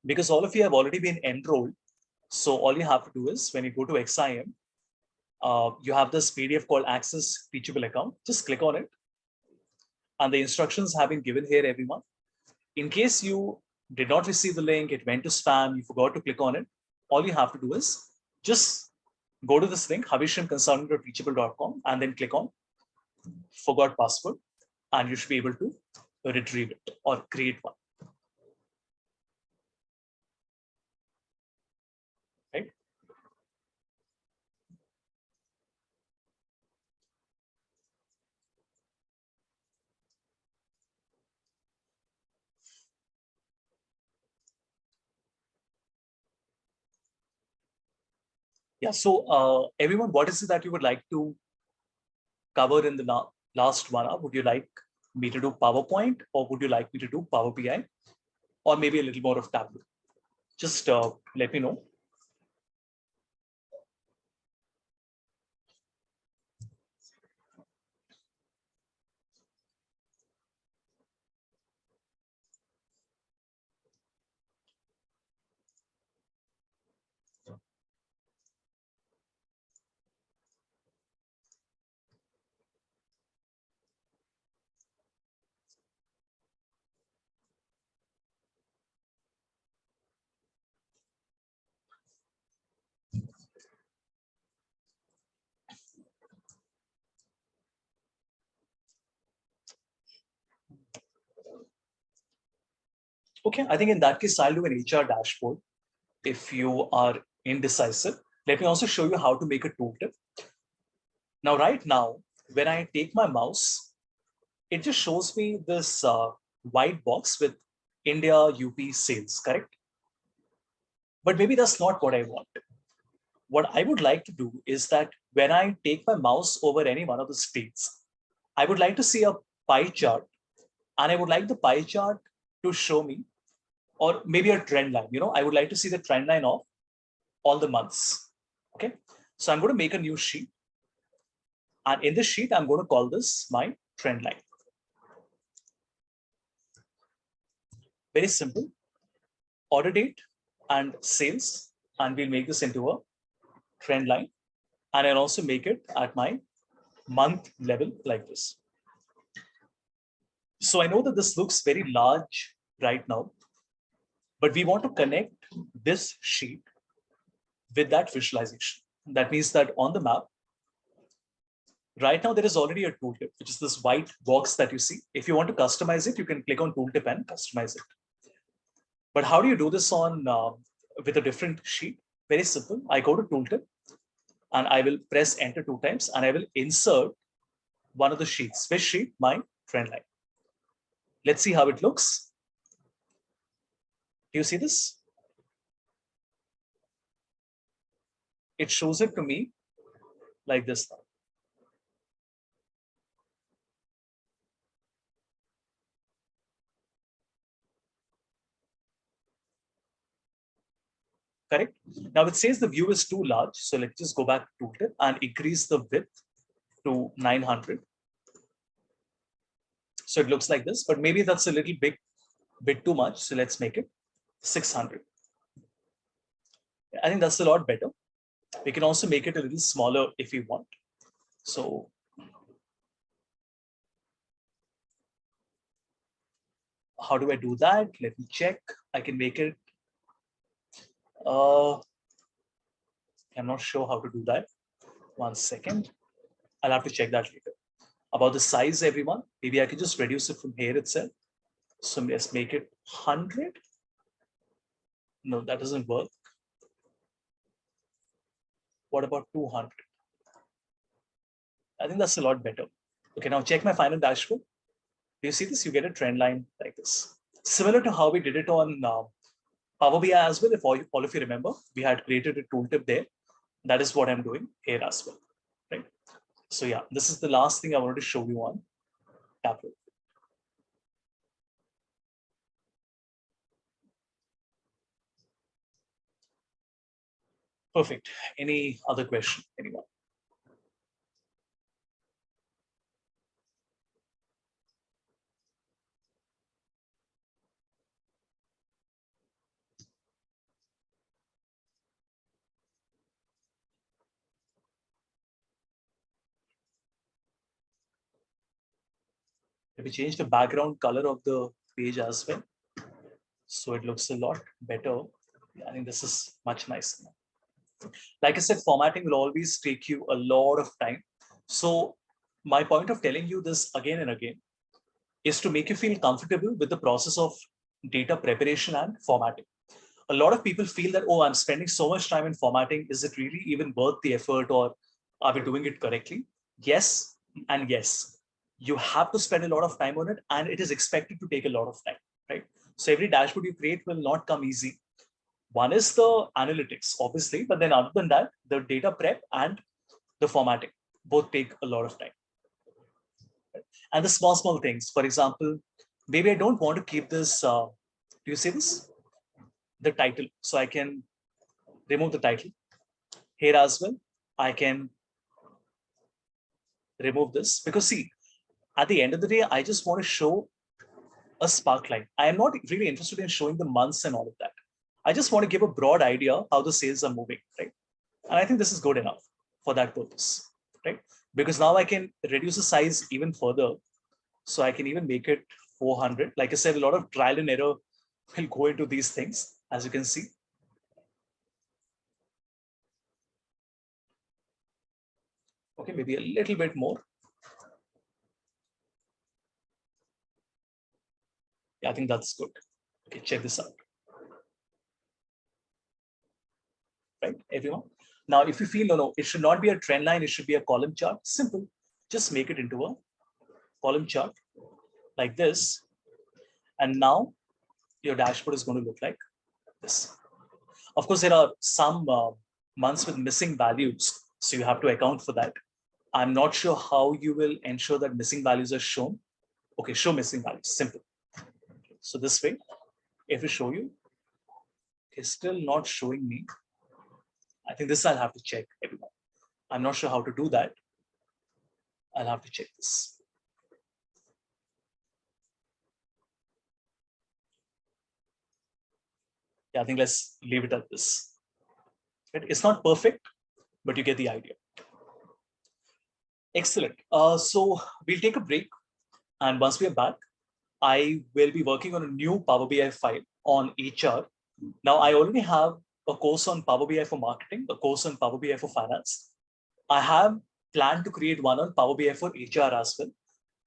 A: Because all of you have already been enrolled. So all you have to do is when you go to XIM, you have this PDF called Access Teachable Account. Just click on it. And the instructions have been given here, everyone. In case you did not receive the link, it went to spam, you forgot to click on it, all you have to do is just go to this link, havishamconsultant.teachable.com, and then click on forgot password, and you should be able to retrieve it or create one. Right? Yeah. So everyone, what is it that you would like to cover in the last 1 hour? Would you like me to do PowerPoint, or would you like me to do Power BI, or maybe a little more of Tableau? Just let me know. Okay, I think in that case, I'll do an HR dashboard. If you are indecisive, let me also show you how to make a tooltip. Now, right now, when I take my mouse, it just shows me this white box with India UP sales, correct? But maybe that's not what I want. What I would like to do is that when I take my mouse over any one of the states, I would like to see a pie chart, and I would like the pie chart to show me, or maybe a trend line. I would like to see the trend line of all the months. Okay. So I'm going to make a new sheet. And in this sheet, I'm going to call this my trend line. Very simple. Order date and sales. And we'll make this into a trend line. And I'll also make it at my month level like this. So I know that this looks very large right now, but we want to connect this sheet with that visualization. That means that on the map, right now there is already a tooltip, which is this white box that you see. If you want to customize it, you can click on tooltip and customize it. But how do you do this on with a different sheet? Very simple. I go to tooltip and I will press enter 2 times and I will insert one of the sheets. Which sheet? My trend line. Let's see how it looks. Do you see this? It shows it to me like this now. correct? Now it says the view is too large. So let's just go back to Tooltip and increase the width to 900. So it looks like this, but maybe that's a little bit too much. So let's make it 600. I think that's a lot better. We can also make it a little smaller if we want. So how do I do that? Let me check. I can make it. I'm not sure how to do that. 1 second. I'll have to check that later. About the size, everyone. Maybe I can just reduce it from here itself. So let's make it 100. No, that doesn't work. What about 200? I think that's a lot better. Okay, now check my final dashboard. Do you see this? You get a trend line like this. Similar to how we did it on Power BI as well. If all of you remember, we had created a tooltip there. That is what I'm doing here as well, right? So yeah, this is the last thing I wanted to show you on Tableau. Perfect. Any other question, anyone? Let me change the background color of the page as well. So it looks a lot better. I think this is much nicer. Like I said, formatting will always take you a lot of time. So my point of telling you this again and again is to make you feel comfortable with the process of data preparation and formatting. A lot of people feel that, oh, I'm spending so much time in formatting. Is it really even worth the effort, or are we doing it correctly? Yes, and yes. You have to spend a lot of time on it, and it is expected to take a lot of time, right? So every dashboard you create will not come easy. One is the analytics, obviously, but then other than that, the data prep and the formatting both take a lot of time. And the small things, for example, maybe I don't want to keep this, do you see this? The title. So I can remove the title. Here as well, I can remove this because see, at the end of the day, I just want to show a sparkline. I am not really interested in showing the months and all of that. I just want to give a broad idea how the sales are moving, right? And I think this is good enough for that purpose, right? Because now I can reduce the size even further. So I can even make it 400. Like I said, a lot of trial and error will go into these things, as you can see. Okay, maybe a little bit more. Yeah, I think that's good. Okay, check this out. Right, everyone? Now, if you feel, no, it should not be a trend line, it should be a column chart. Simple. Just make it into a column chart like this. And now your dashboard is going to look like this. Of course, there are some months with missing values, so you have to account for that. I'm not sure how you will ensure that missing values are shown. Okay, show missing values, simple. So this way, if we show you, it's still not showing me. I think this I'll have to check, everyone. I'm not sure how to do that. I'll have to check this. Yeah, I think let's leave it at this. It's not perfect, but you get the idea. Excellent. So we'll take a break. And once we are back, I will be working on a new Power BI file on HR. Now, I already have a course on Power BI for marketing, a course on Power BI for finance. I have planned to create one on Power BI for HR as well.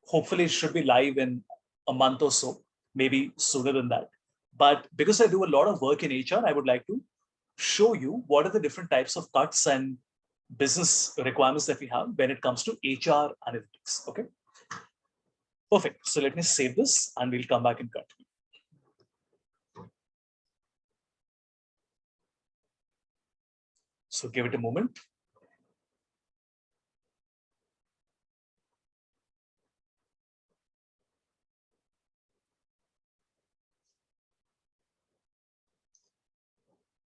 A: Hopefully, it should be live in a month or so, maybe sooner than that. But because I do a lot of work in HR, I would like to show you what are the different types of cuts and business requirements that we have when it comes to HR analytics. Okay. Perfect. So let me save this and we'll come back and continue. So give it a moment.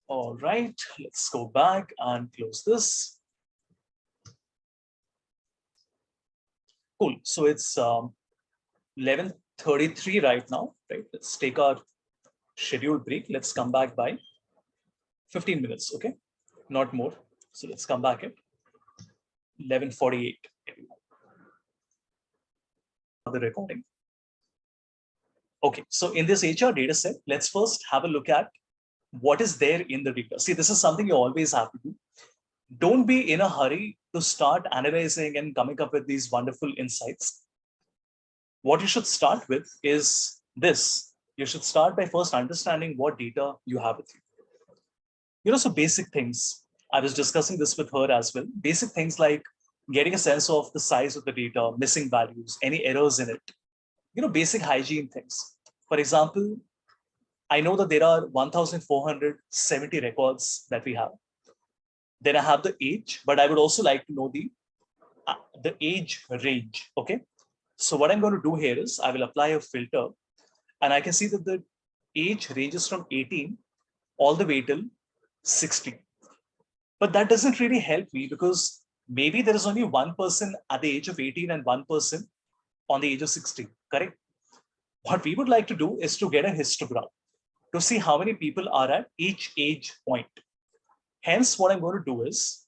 A: All right, let's go back and close this. Cool. So it's 11:33 right now, right? Let's take our scheduled break. Let's come back by 15 minutes, okay? Not more. So let's come back at 11:48. The recording. Okay, so in this HR data set, let's first have a look at what is there in the data. See, this is something you always have to do. Don't be in a hurry to start analyzing and coming up with these wonderful insights. What you should start with is this. You should start by first understanding what data you have with you. So basic things. I was discussing this with her as well. Basic things like getting a sense of the size of the data, missing values, any errors in it. Basic hygiene things. For example, I know that there are 1,470 records that we have. Then I have the age, but I would also like to know the age range. Okay. So what I'm going to do here is I will apply a filter, and I can see that the age ranges from 18 all the way till 60. But that doesn't really help me because maybe there is only one person at the age of 18 and one person on the age of 60, correct? What we would like to do is to get a histogram to see how many people are at each age point. Hence, what I'm going to do is,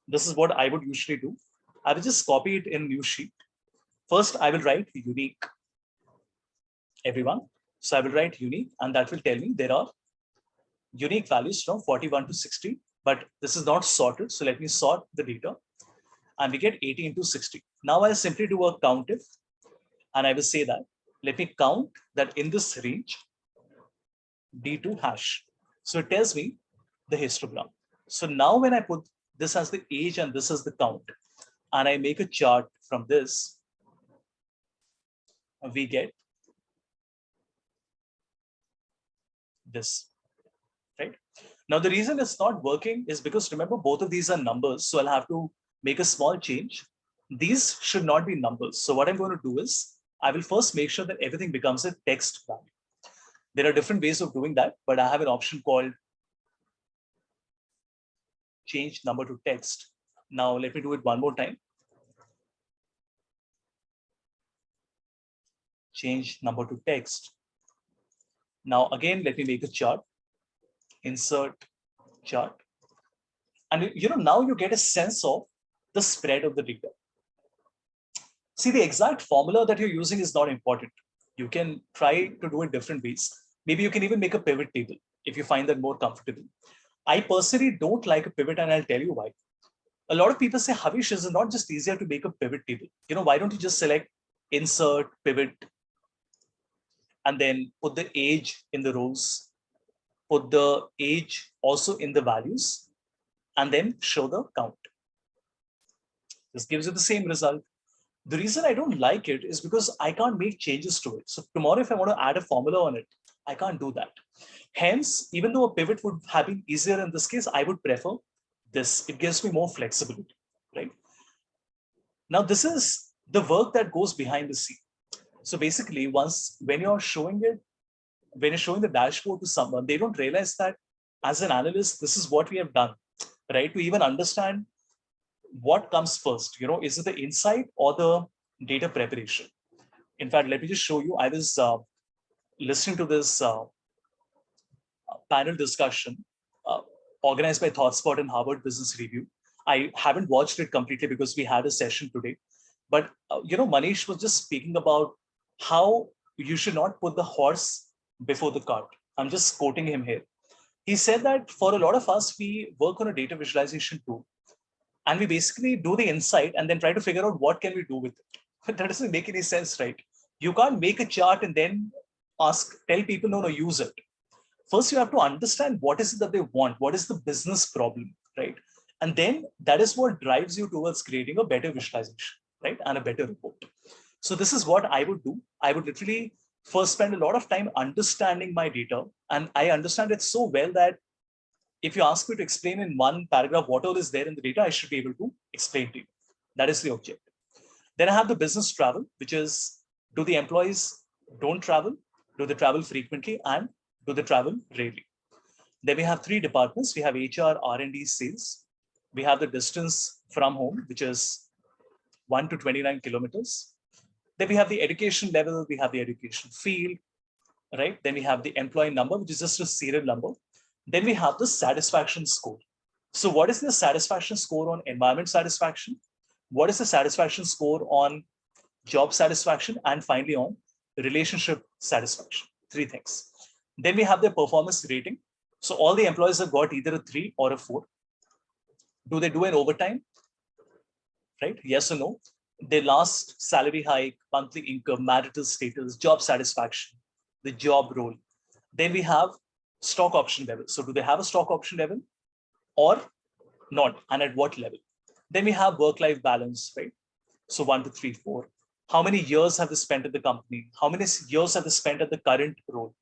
A: this is what I would usually do. I will just copy it in new sheet. First, I will write unique, everyone. So I will write unique, and that will tell me there are unique values from 41 to 60, but this is not sorted. So let me sort the data, and we get 18 to 60. Now I'll simply do a count if, and I will say that, let me count that in this range, D2 hash. So it tells me the histogram. So now when I put this as the age and this as the count, and I make a chart from this, we get this, right? Now, the reason it's not working is because remember, both of these are numbers. So I'll have to make a small change. These should not be numbers. So what I'm going to do is I will first make sure that everything becomes a text value. There are different ways of doing that, but I have an option called change number to text. Now, let me do it one more time. Change number to text. Now, again, let me make a chart. Insert chart. And now you get a sense of the spread of the data. See, the exact formula that you're using is not important. You can try to do it different ways. Maybe you can even make a pivot table if you find that more comfortable. I personally don't like a pivot, and I'll tell you why. A lot of people say, Havish, is it not just easier to make a pivot table? Why don't you just select insert, pivot, and then put the age in the rows, put the age also in the values, and then show the count. This gives you the same result. The reason I don't like it is because I can't make changes to it. So tomorrow, if I want to add a formula on it, I can't do that. Hence, even though a pivot would have been easier in this case, I would prefer this. It gives me more flexibility, right? Now, this is the work that goes behind the scene. So basically, when you're showing the dashboard to someone, they don't realize that as an analyst, this is what we have done, right? To even understand what comes first, is it the insight or the data preparation? In fact, let me just show you. I was listening to this panel discussion organized by ThoughtSpot and Harvard Business Review. I haven't watched it completely because we had a session today. But, Manish was just speaking about how you should not put the horse before the cart. I'm just quoting him here. He said that for a lot of us, we work on a data visualization tool. And we basically do the insight and then try to figure out what can we do with it. That doesn't make any sense, right? You can't make a chart and then tell people, no, use it. First, you have to understand what is it that they want, what is the business problem, right? And then that is what drives you towards creating a better visualization, right? And a better report. So this is what I would do. I would literally first spend a lot of time understanding my data. And I understand it so well that if you ask me to explain in one paragraph what all is there in the data, I should be able to explain to you. That is the objective. Then I have the business travel, which is, do the employees don't travel? Do they travel frequently? And do they travel rarely? Then we have three departments. We have HR, R&D, sales. We have the distance from home, which is 1 to 29 kilometers. Then we have the education level. We have the education field, right? Then we have the employee number, which is just a serial number. Then we have the satisfaction score. So what is the satisfaction score on environment satisfaction? What is the satisfaction score on job satisfaction? And finally on relationship satisfaction. Three things. Then we have the performance rating. So all the employees have got either a 3 or a 4. Do they do an overtime? Right? Yes or no? Their last salary hike, monthly income, marital status, job satisfaction, the job role. Then we have stock option level. So do they have a stock option level or not? And at what level? Then we have work-life balance, right? So 1, 2, 3, 4. How many years have they spent at the company? How many years have they spent at the current role?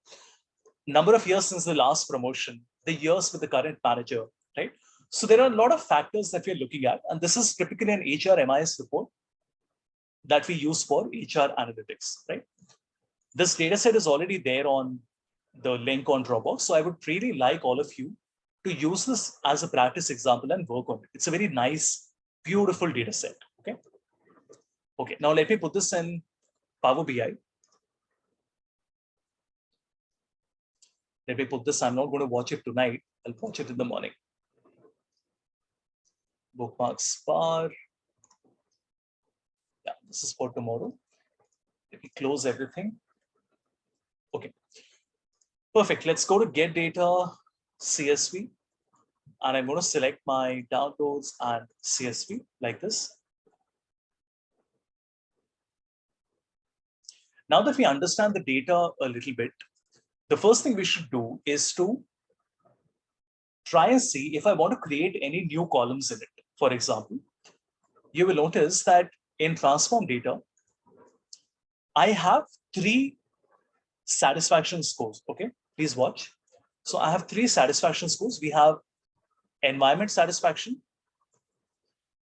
A: Number of years since the last promotion, the years with the current manager, right? So there are a lot of factors that we're looking at. And this is typically an HR MIS report that we use for HR analytics, right? This data set is already there on the link on Dropbox. So I would really like all of you to use this as a practice example and work on it. It's a very nice, beautiful data set, okay? Okay, now let me put this in Power BI. Let me put this, I'm not going to watch it tonight. I'll watch it in the morning. Bookmarks bar. Yeah, this is for tomorrow. Let me close everything. Okay, perfect. Let's go to Get Data CSV. And I'm going to select my downloads and CSV like this. Now that we understand the data a little bit, the first thing we should do is to try and see if I want to create any new columns in it. For example, you will notice that in transform data, I have 3 satisfaction scores. Okay, please watch. So I have 3 satisfaction scores. We have environment satisfaction,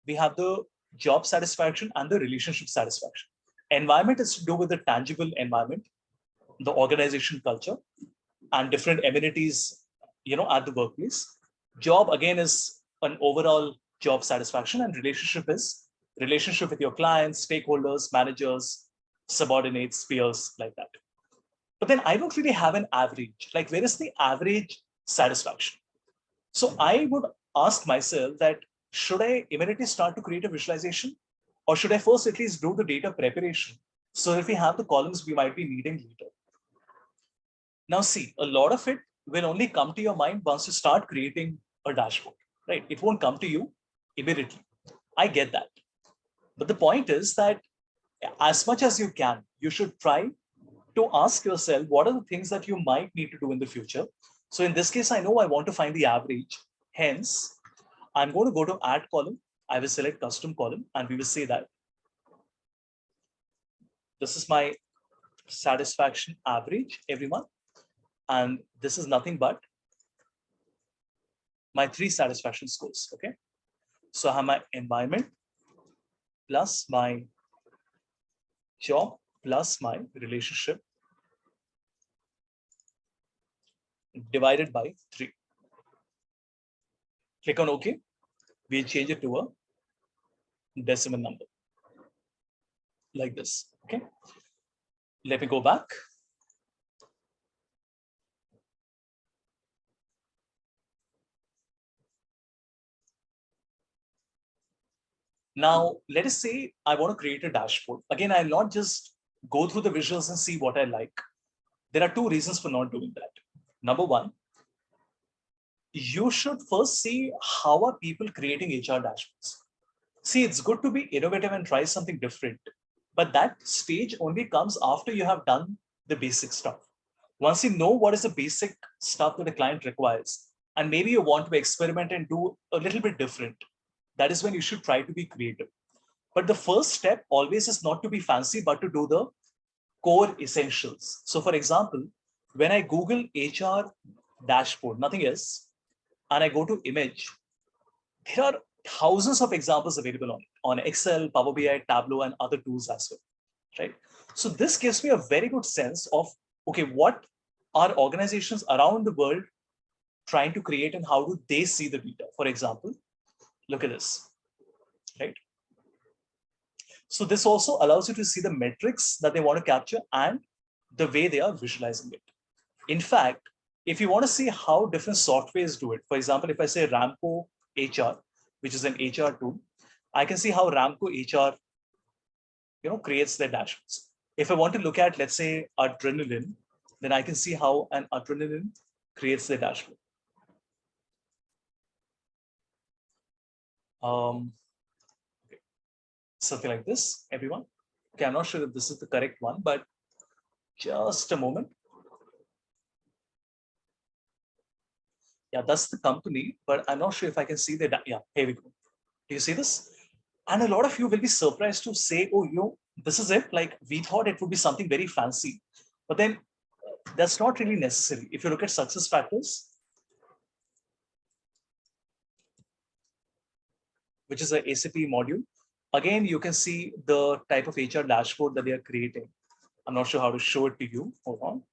A: we have the job satisfaction, and the relationship satisfaction. Environment is to do with the tangible environment, the organization culture, and different amenities, at the workplace. Job again is an overall job satisfaction, and relationship is relationship with your clients, stakeholders, managers, subordinates, peers, like that. But then I don't really have an average. Like, where is the average satisfaction? So I would ask myself that, should I immediately start to create a visualization? Or should I first at least do the data preparation so that we have the columns we might be needing later? Now see, a lot of it will only come to your mind once you start creating a dashboard, right? It won't come to you immediately. I get that. But the point is that as much as you can, you should try to ask yourself, what are the things that you might need to do in the future? So in this case, I know I want to find the average. Hence, I'm going to go to add column. I will select custom column and we will say that this is my satisfaction average every month. And this is nothing but my 3 satisfaction scores, okay? So I have my environment plus my job plus my relationship divided by 3. Click on OK. We'll change it to a decimal number like this, okay? Let me go back. Now, let us say I want to create a dashboard. Again, I'll not just go through the visuals and see what I like. There are 2 reasons for not doing that. Number 1, you should first see how are people creating HR dashboards. See, it's good to be innovative and try something different, but that stage only comes after you have done the basic stuff. Once you know what is the basic stuff that a client requires, and maybe you want to experiment and do a little bit different, that is when you should try to be creative. But the first step always is not to be fancy, but to do the core essentials. So for example, when I Google HR dashboard, nothing else, and I go to image, there are thousands of examples available on Excel, Power BI, Tableau, and other tools as well, right? So this gives me a very good sense of, okay, what are organizations around the world trying to create and how do they see the data. For example, look at this, right? So this also allows you to see the metrics that they want to capture and the way they are visualizing it. In fact, if you want to see how different softwares do it, for example, if I say Ramco HR, which is an HR tool, I can see how Ramco HR, creates their dashboards. If I want to look at, let's say, Adrenaline, then I can see how an Adrenaline creates their dashboard. Okay. Something like this, everyone. Okay, I'm not sure if this is the correct one, but just a moment. Yeah, that's the company, but I'm not sure if I can see the, yeah, here we go. Do you see this? And a lot of you will be surprised to say, oh, this is it. Like we thought it would be something very fancy, but then that's not really necessary. If you look at success factors, which is a SAP module, again, you can see the type of HR dashboard that they are creating. I'm not sure how to show it to you. Hold on.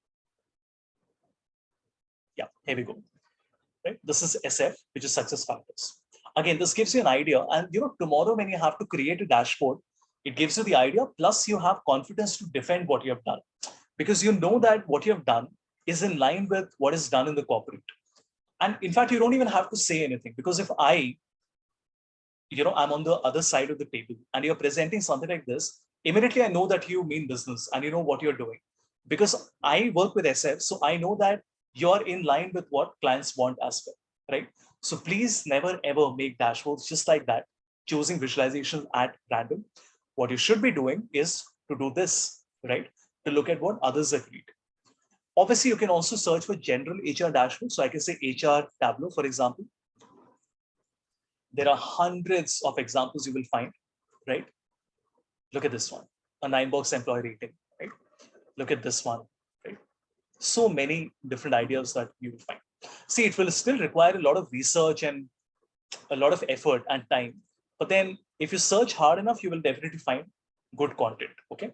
A: Yeah, here we go. Right? This is SF, which is success factors. Again, this gives you an idea. And tomorrow when you have to create a dashboard, it gives you the idea, plus you have confidence to defend what you have done. Because you know that what you have done is in line with what is done in the corporate. And in fact, you don't even have to say anything, because if I'm on the other side of the table and you're presenting something like this, immediately I know that you mean business and you know what you're doing. Because I work with SF, so I know that you're in line with what clients want as well, right? So please never ever make dashboards just like that, choosing visualization at random. What you should be doing is to do this, right? To look at what others have created. Obviously, you can also search for general HR dashboards. So I can say HR Tableau, for example. There are hundreds of examples you will find, right? Look at this one, a 9-box employee rating, right? Look at this one, right? So many different ideas that you will find. See, it will still require a lot of research and a lot of effort and time. But then if you search hard enough, you will definitely find good content, okay?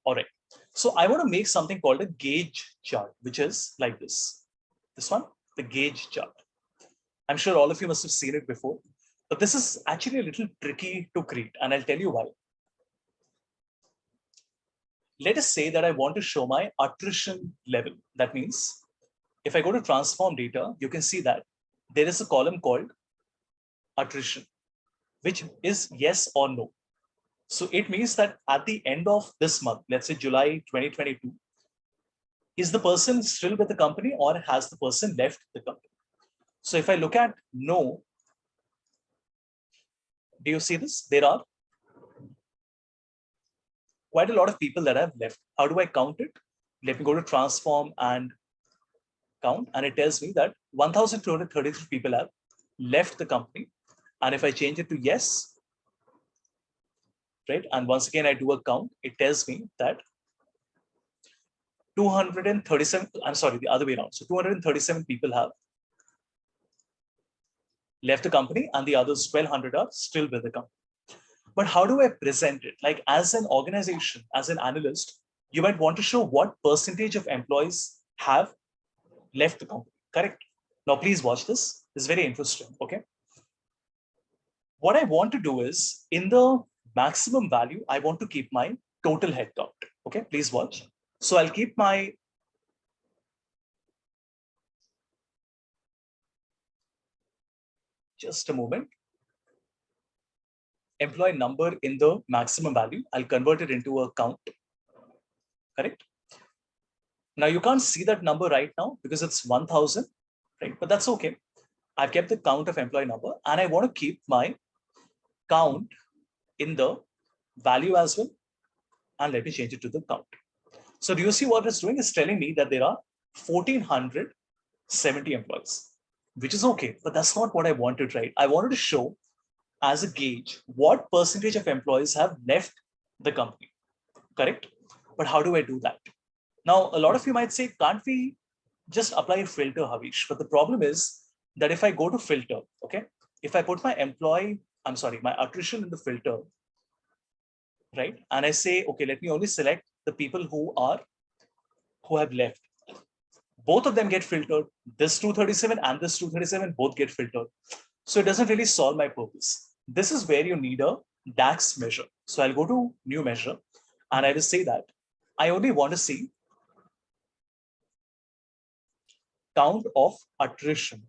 A: All right. So I want to make something called a gauge chart, which is like this. This one, the gauge chart. I'm sure all of you must have seen it before, but this is actually a little tricky to create, and I'll tell you why. Let us say that I want to show my attrition level. That means if I go to transform data, you can see that there is a column called attrition, which is yes or no. So it means that at the end of this month, let's say July 2022, is the person still with the company or has the person left the company? So if I look at no, do you see this? There are quite a lot of people that have left. How do I count it? Let me go to transform and count. And it tells me that 1,233 people have left the company. And if I change it to yes, right? And once again, I do a count, it tells me that 237, I'm sorry, the other way around. So 237 people have left the company and the others 1,200 are still with the company. But how do I present it? Like as an organization, as an analyst, you might want to show what percentage of employees have left the company, correct? Now, please watch this. It's very interesting, okay? What I want to do is in the maximum value, I want to keep my total headcount, okay? Please watch. So I'll keep my just a moment. Employee number in the maximum value. I'll convert it into a count, correct? Now you can't see that number right now because it's 1,000, right? But that's okay. I've kept the count of employee number and I want to keep my count in the value as well. And let me change it to the count. So do you see what it's doing? It's telling me that there are 1,470 employees, which is okay, but that's not what I wanted, right? I wanted to show as a gauge what percentage of employees have left the company, correct? But how do I do that? Now, a lot of you might say, can't we just apply a filter, Havish? But the problem is that if I go to filter, okay, if I put my attrition in the filter, right? And I say, okay, let me only select the people who have left. Both of them get filtered. This 237 and this 237 both get filtered. So it doesn't really solve my purpose. This is where you need a Dax measure. So I'll go to new measure and I will say that I only want to see count of attrition.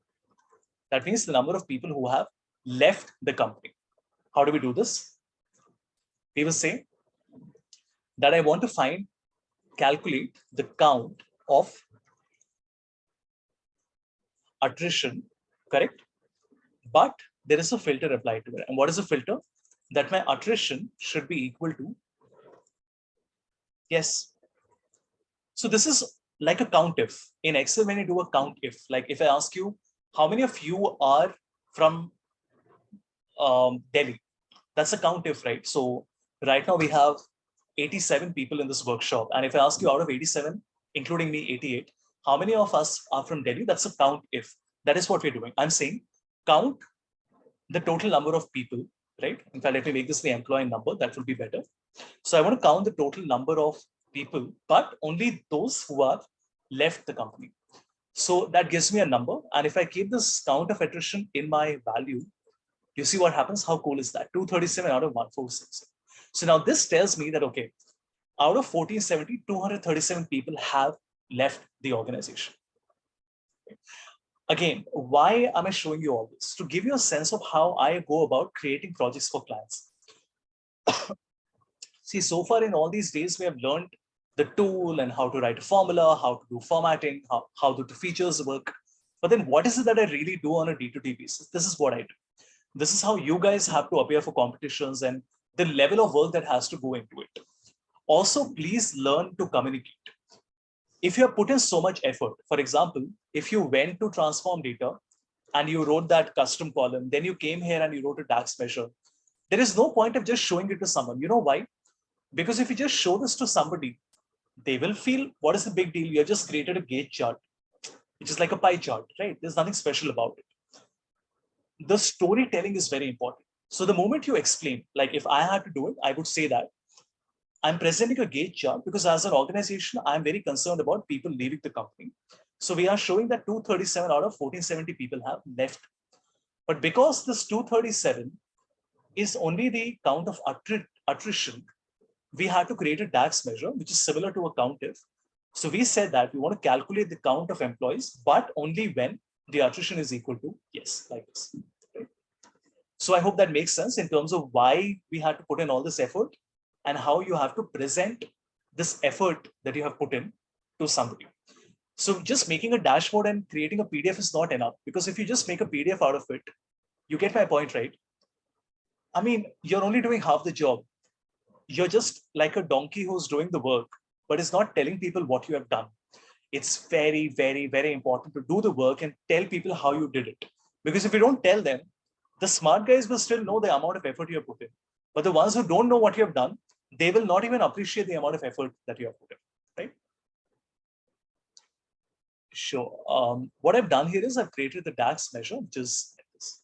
A: That means the number of people who have left the company. How do we do this? We will say that I want to calculate the count of attrition, correct? But there is a filter applied to it. And what is the filter? That my attrition should be equal to, yes. So this is like a count if. In Excel, when you do a count if, like if I ask you, how many of you are from Delhi? That's a count if, right? So right now we have 87 people in this workshop. And if I ask you out of 87, including me, 88, how many of us are from Delhi? That's a count if. That is what we're doing. I'm saying count the total number of people, right? In fact, let me make this the employee number. That will be better. So I want to count the total number of people, but only those who have left the company. So that gives me a number. And if I keep this count of attrition in my value, you see what happens? How cool is that? 237 out of 146. So now this tells me that, okay, out of 1470, 237 people have left the organization. Again, why am I showing you all this? To give you a sense of how I go about creating projects for clients. See, so far in all these days, we have learned the tool and how to write a formula, how to do formatting, how the features work. But then what is it that I really do on a day-to-day basis? This is what I do. This is how you guys have to appear for competitions and the level of work that has to go into it. Also, please learn to communicate. If you have put in so much effort, for example, if you went to transform data and you wrote that custom column, then you came here and you wrote a Dax measure, there is no point of just showing it to someone. You know why? Because if you just show this to somebody, they will feel, what is the big deal? You have just created a gauge chart, which is like a pie chart, right? There's nothing special about it. The storytelling is very important. So the moment you explain, like if I had to do it, I would say that I'm presenting a gauge chart because as an organization, I'm very concerned about people leaving the company. So we are showing that 237 out of 1470 people have left. But because this 237 is only the count of attrition, we had to create a Dax measure, which is similar to a count if. So we said that we want to calculate the count of employees, but only when the attrition is equal to yes, like this. Right? So I hope that makes sense in terms of why we had to put in all this effort and how you have to present this effort that you have put in to somebody. So just making a dashboard and creating a PDF is not enough, because if you just make a PDF out of it, you get my point, right? I mean, you're only doing half the job. You're just like a donkey who's doing the work, but it's not telling people what you have done. It's very, very, very important to do the work and tell people how you did it. Because if you don't tell them, the smart guys will still know the amount of effort you have put in. But the ones who don't know what you have done, they will not even appreciate the amount of effort that you have put in, right? Sure. What I've done here is I've created the Dax measure, which is like this.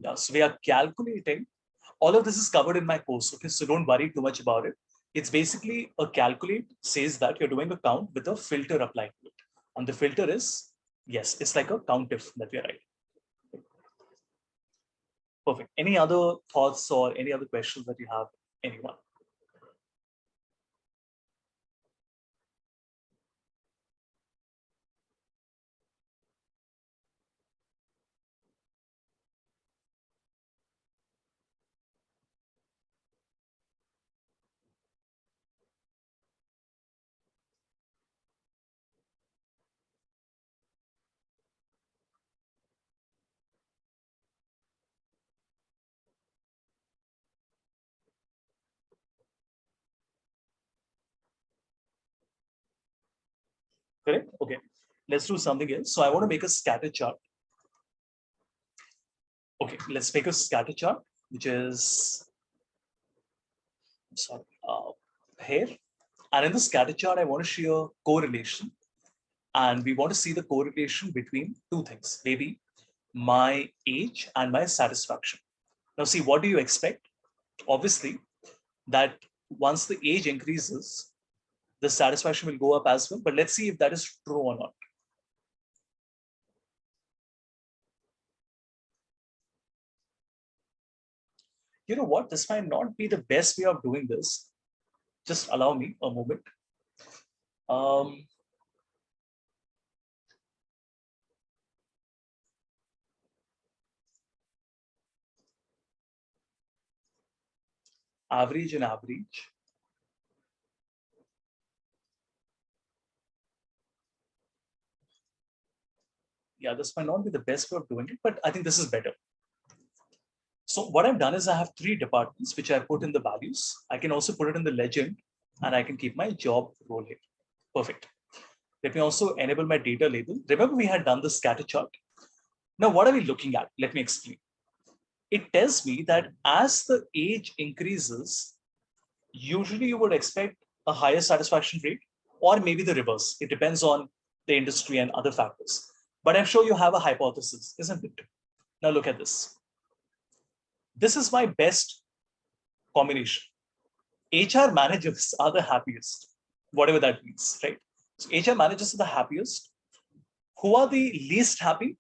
A: Yeah, so we are calculating. All of this is covered in my course, okay? So don't worry too much about it. It's basically a calculate says that you're doing a count with a filter applied to it. And the filter is, yes, it's like a count if that we are writing. Perfect. Any other thoughts or any other questions that you have, anyone? Correct? Okay. Let's do something else. So I want to make a scatter chart. Okay, let's make a scatter chart, which is sorry, here. And in the scatter chart, I want to show a correlation. And we want to see the correlation between two things, maybe my age and my satisfaction. Now, see, what do you expect? Obviously, that once the age increases, the satisfaction will go up as well. But let's see if that is true or not. You know what? This might not be the best way of doing this. Just allow me a moment. Average and average. Yeah, this might not be the best way of doing it, but I think this is better. So what I've done is I have three departments, which I put in the values. I can also put it in the legend, and I can keep my job role here. Perfect. Let me also enable my data label. Remember, we had done the scatter chart. Now, what are we looking at? Let me explain. It tells me that as the age increases, usually you would expect a higher satisfaction rate, or maybe the reverse. It depends on the industry and other factors. But I'm sure you have a hypothesis, isn't it? Now look at this. This is my best combination. HR managers are the happiest, whatever that means, right? So HR managers are the happiest. Who are the least happy?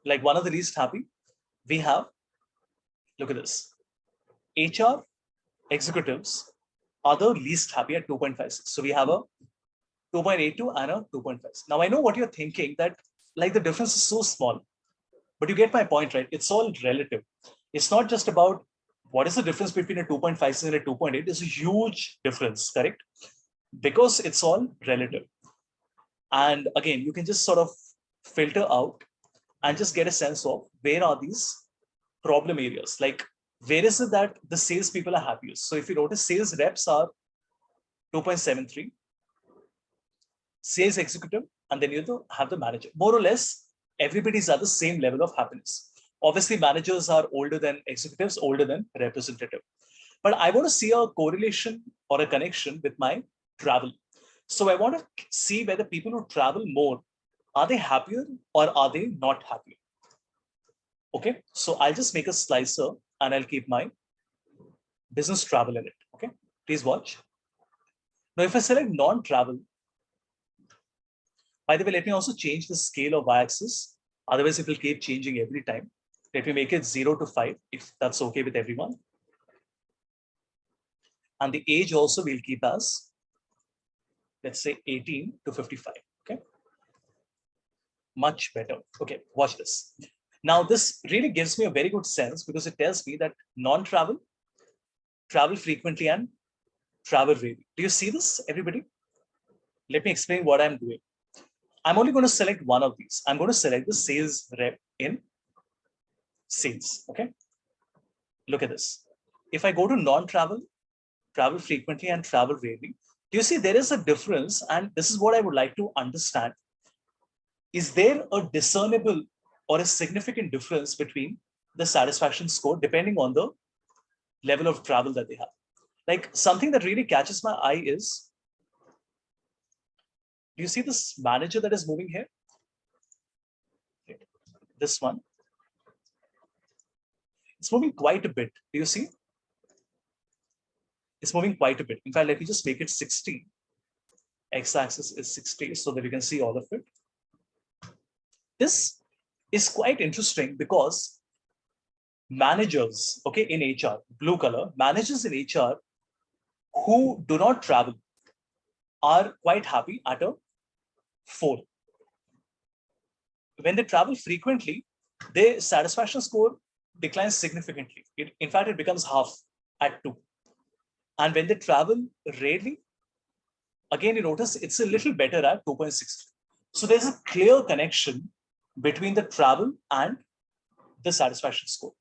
A: Like one of the least happy, we have, look at this, HR executives are the least happy at 2.56. So we have a 2.82 and a 2.5. Now I know what you're thinking, that like the difference is so small, but you get my point, right? It's all relative. It's not just about what is the difference between a 2.56 and a 2.8. It's a huge difference, correct? Because it's all relative. And again, you can just sort of filter out and just get a sense of where are these problem areas. Like, where is it that the sales people are happiest? So if you notice, sales reps are 2.73, sales executive, and then you have the manager. More or less, everybody's at the same level of happiness. Obviously, managers are older than executives, older than representative. But I want to see a correlation or a connection with my travel. So I want to see whether people who travel more, are they happier or are they not happier? Okay, so I'll just make a slicer and I'll keep my business travel in it. Okay, please watch. Now, if I select non-travel, by the way, let me also change the scale of y-axis. Otherwise, it will keep changing every time. Let me make it 0 to 5, if that's okay with everyone. And the age also we'll keep as, let's say, 18 to 55. Okay, much better. Okay, watch this. Now, this really gives me a very good sense because it tells me that non-travel, travel frequently, and travel rarely. Do you see this, everybody? Let me explain what I'm doing. I'm only going to select one of these. I'm going to select the sales rep in sales. Okay. Look at this. If I go to non-travel, travel frequently, and travel rarely, do you see there is a difference? And this is what I would like to understand. Is there a discernible or a significant difference between the satisfaction score depending on the level of travel that they have? Like, something that really catches my eye is, do you see this manager that is moving here? This one. It's moving quite a bit. Do you see? It's moving quite a bit. In fact, let me just make it 60. X-axis is 60 so that you can see all of it. This is quite interesting because managers, okay, in HR, blue color, managers in HR who do not travel are quite happy at a 4. When they travel frequently, their satisfaction score declines significantly. In fact, it becomes half at 2. And when they travel rarely, again, you notice it's a little better at 2.6. So there's a clear connection between the travel and the satisfaction score.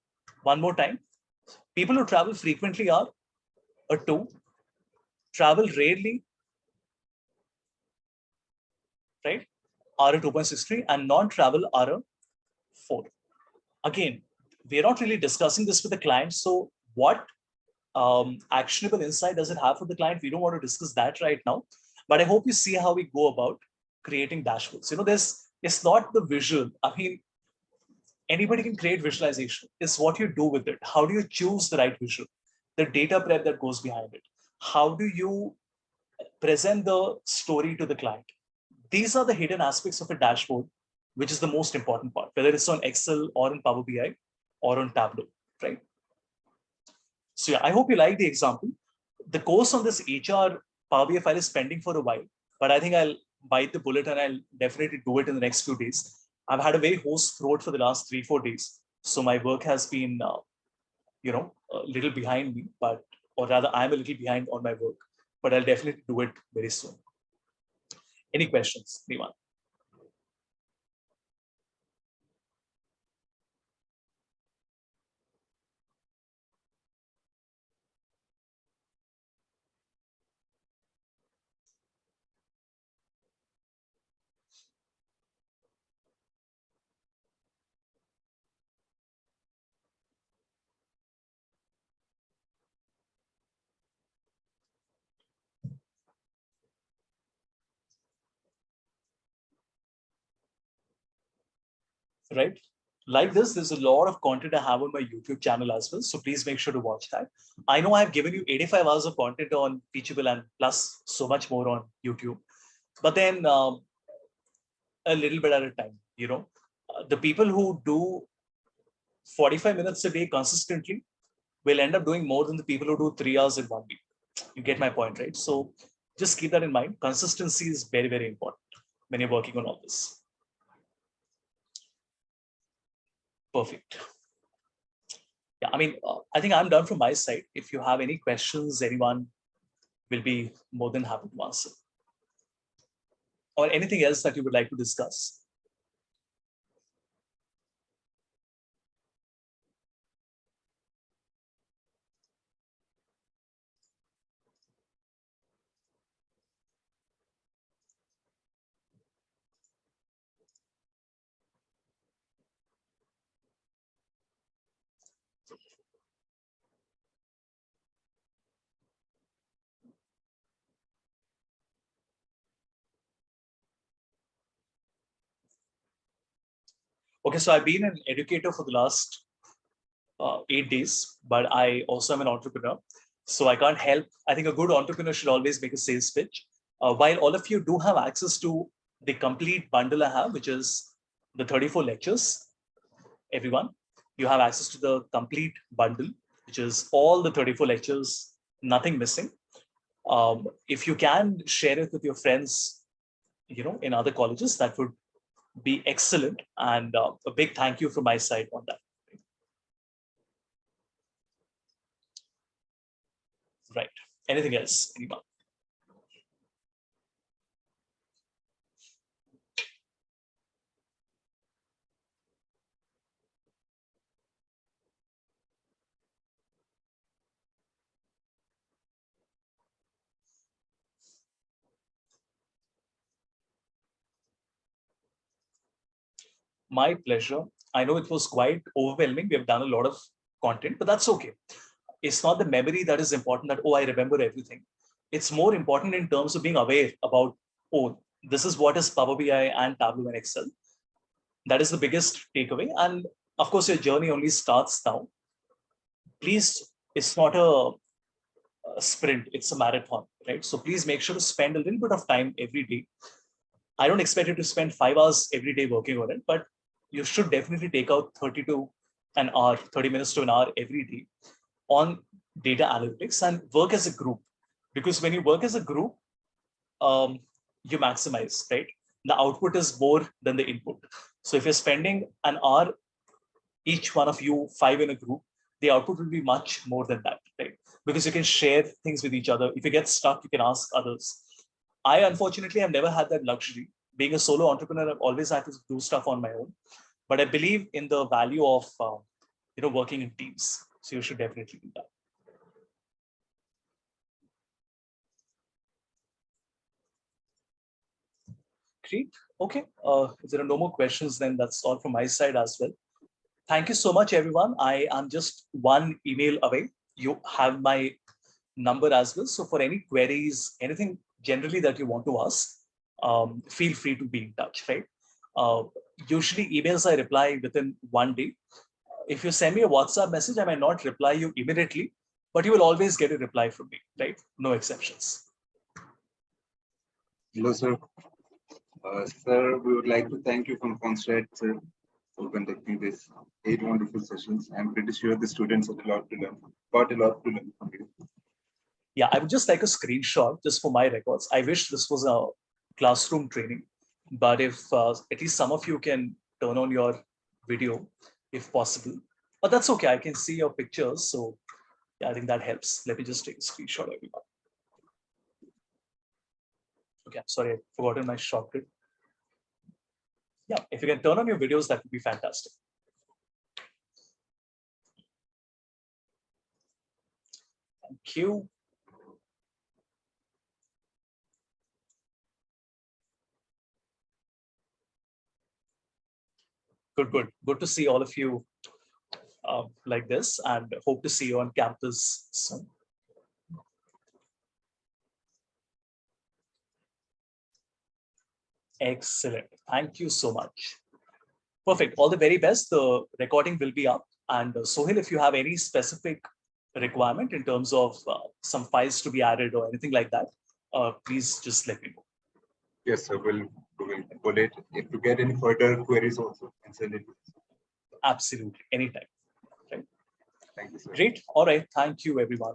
A: One more time, people who travel frequently are a 2, travel rarely, right, are a 2.63, and non-travel are a 4. Again, we're not really discussing this with the client. So what actionable insight does it have for the client? We don't want to discuss that right now, but I hope you see how we go about creating dashboards. It's not the visual. I mean, anybody can create visualization. It's what you do with it. How do you choose the right visual? The data prep that goes behind it. How do you present the story to the client? These are the hidden aspects of a dashboard, which is the most important part, whether it's on Excel or in Power BI or on Tableau, right? So yeah, I hope you like the example. The course on this HR Power BI file is pending for a while, but I think I'll bite the bullet and I'll definitely do it in the next few days. I've had a very hoarse throat for the last 3-4 days, so my work has been, a little behind me, or rather, I'm a little behind on my work, but I'll definitely do it very soon. Any questions, anyone? Right? Like this, there's a lot of content I have on my YouTube channel as well. So please make sure to watch that. I know I've given you 85 hours of content on Teachable and plus so much more on YouTube. But then a little bit at a time, the people who do 45 minutes a day consistently will end up doing more than the people who do 3 hours in 1 week. You get my point, right? So just keep that in mind. Consistency is very, very important when you're working on all this. Perfect. Yeah, I mean, I think I'm done from my side. If you have any questions, anyone will be more than happy to answer. Or anything else that you would like to discuss. Okay, so I've been an educator for the last 8 days, but I also am an entrepreneur. So I can't help. I think a good entrepreneur should always make a sales pitch. While all of you do have access to the complete bundle I have, which is the 34 lectures, everyone, you have access to the complete bundle, which is all the 34 lectures, nothing missing. If you can share it with your friends, in other colleges, that would be excellent. And a big thank you from my side on that. Right. Anything else? Anyone? My pleasure. I know it was quite overwhelming. We have done a lot of content, but that's okay. It's not the memory that is important that, oh, I remember everything. It's more important in terms of being aware about, oh, this is what is Power BI and Tableau and Excel. That is the biggest takeaway. And of course, your journey only starts now. Please, it's not a sprint, it's a marathon, right? So please make sure to spend a little bit of time every day. I don't expect you to spend 5 hours every day working on it, but you should definitely take out 30 to an hour, 30 minutes to an hour every day on data analytics and work as a group. Because when you work as a group, you maximize, right? The output is more than the input. So if you're spending an hour, each one of you, 5 in a group, the output will be much more than that, right? Because you can share things with each other. If you get stuck, you can ask others. I unfortunately have never had that luxury. Being a solo entrepreneur, I've always had to do stuff on my own. But I believe in the value of working in teams. So you should definitely do that. Great. Okay. If there are no more questions, then that's all from my side as well. Thank you so much, everyone. I am just one email away. You have my number as well. So for any queries, anything generally that you want to ask, feel free to be in touch, right? Uh, Usually emails I reply within 1 day. If you send me a WhatsApp message, I may not reply you immediately, but you will always get a reply from me, right? No exceptions.
B: Hello, sir. Sir, we would like to thank you from Constrate, sir, for conducting these 8 wonderful sessions. I'm pretty sure the students had a lot to learn, got a lot to learn from you.
A: Yeah, I would just like a screenshot just for my records. I wish this was a classroom training, but if at least some of you can turn on your video, if possible. But that's okay, I can see your pictures. So yeah, I think that helps. Let me just take a screenshot, everyone. Okay, sorry, I've forgotten my shortcut. Yeah, if you can turn on your videos, that would be fantastic. Thank you. Good to see all of you like this, and hope to see you on campus soon. Excellent. Thank you so much. Perfect. All the very best. The recording will be up. And Sohail, if you have any specific requirement in terms of some files to be added or anything like that, please just let me know.
B: Yes, sir. We'll pull it. If you get any further queries also, and send it.
A: Absolutely. Anytime. Okay.
B: Thank you, sir.
A: Great. All right. Thank you, everyone.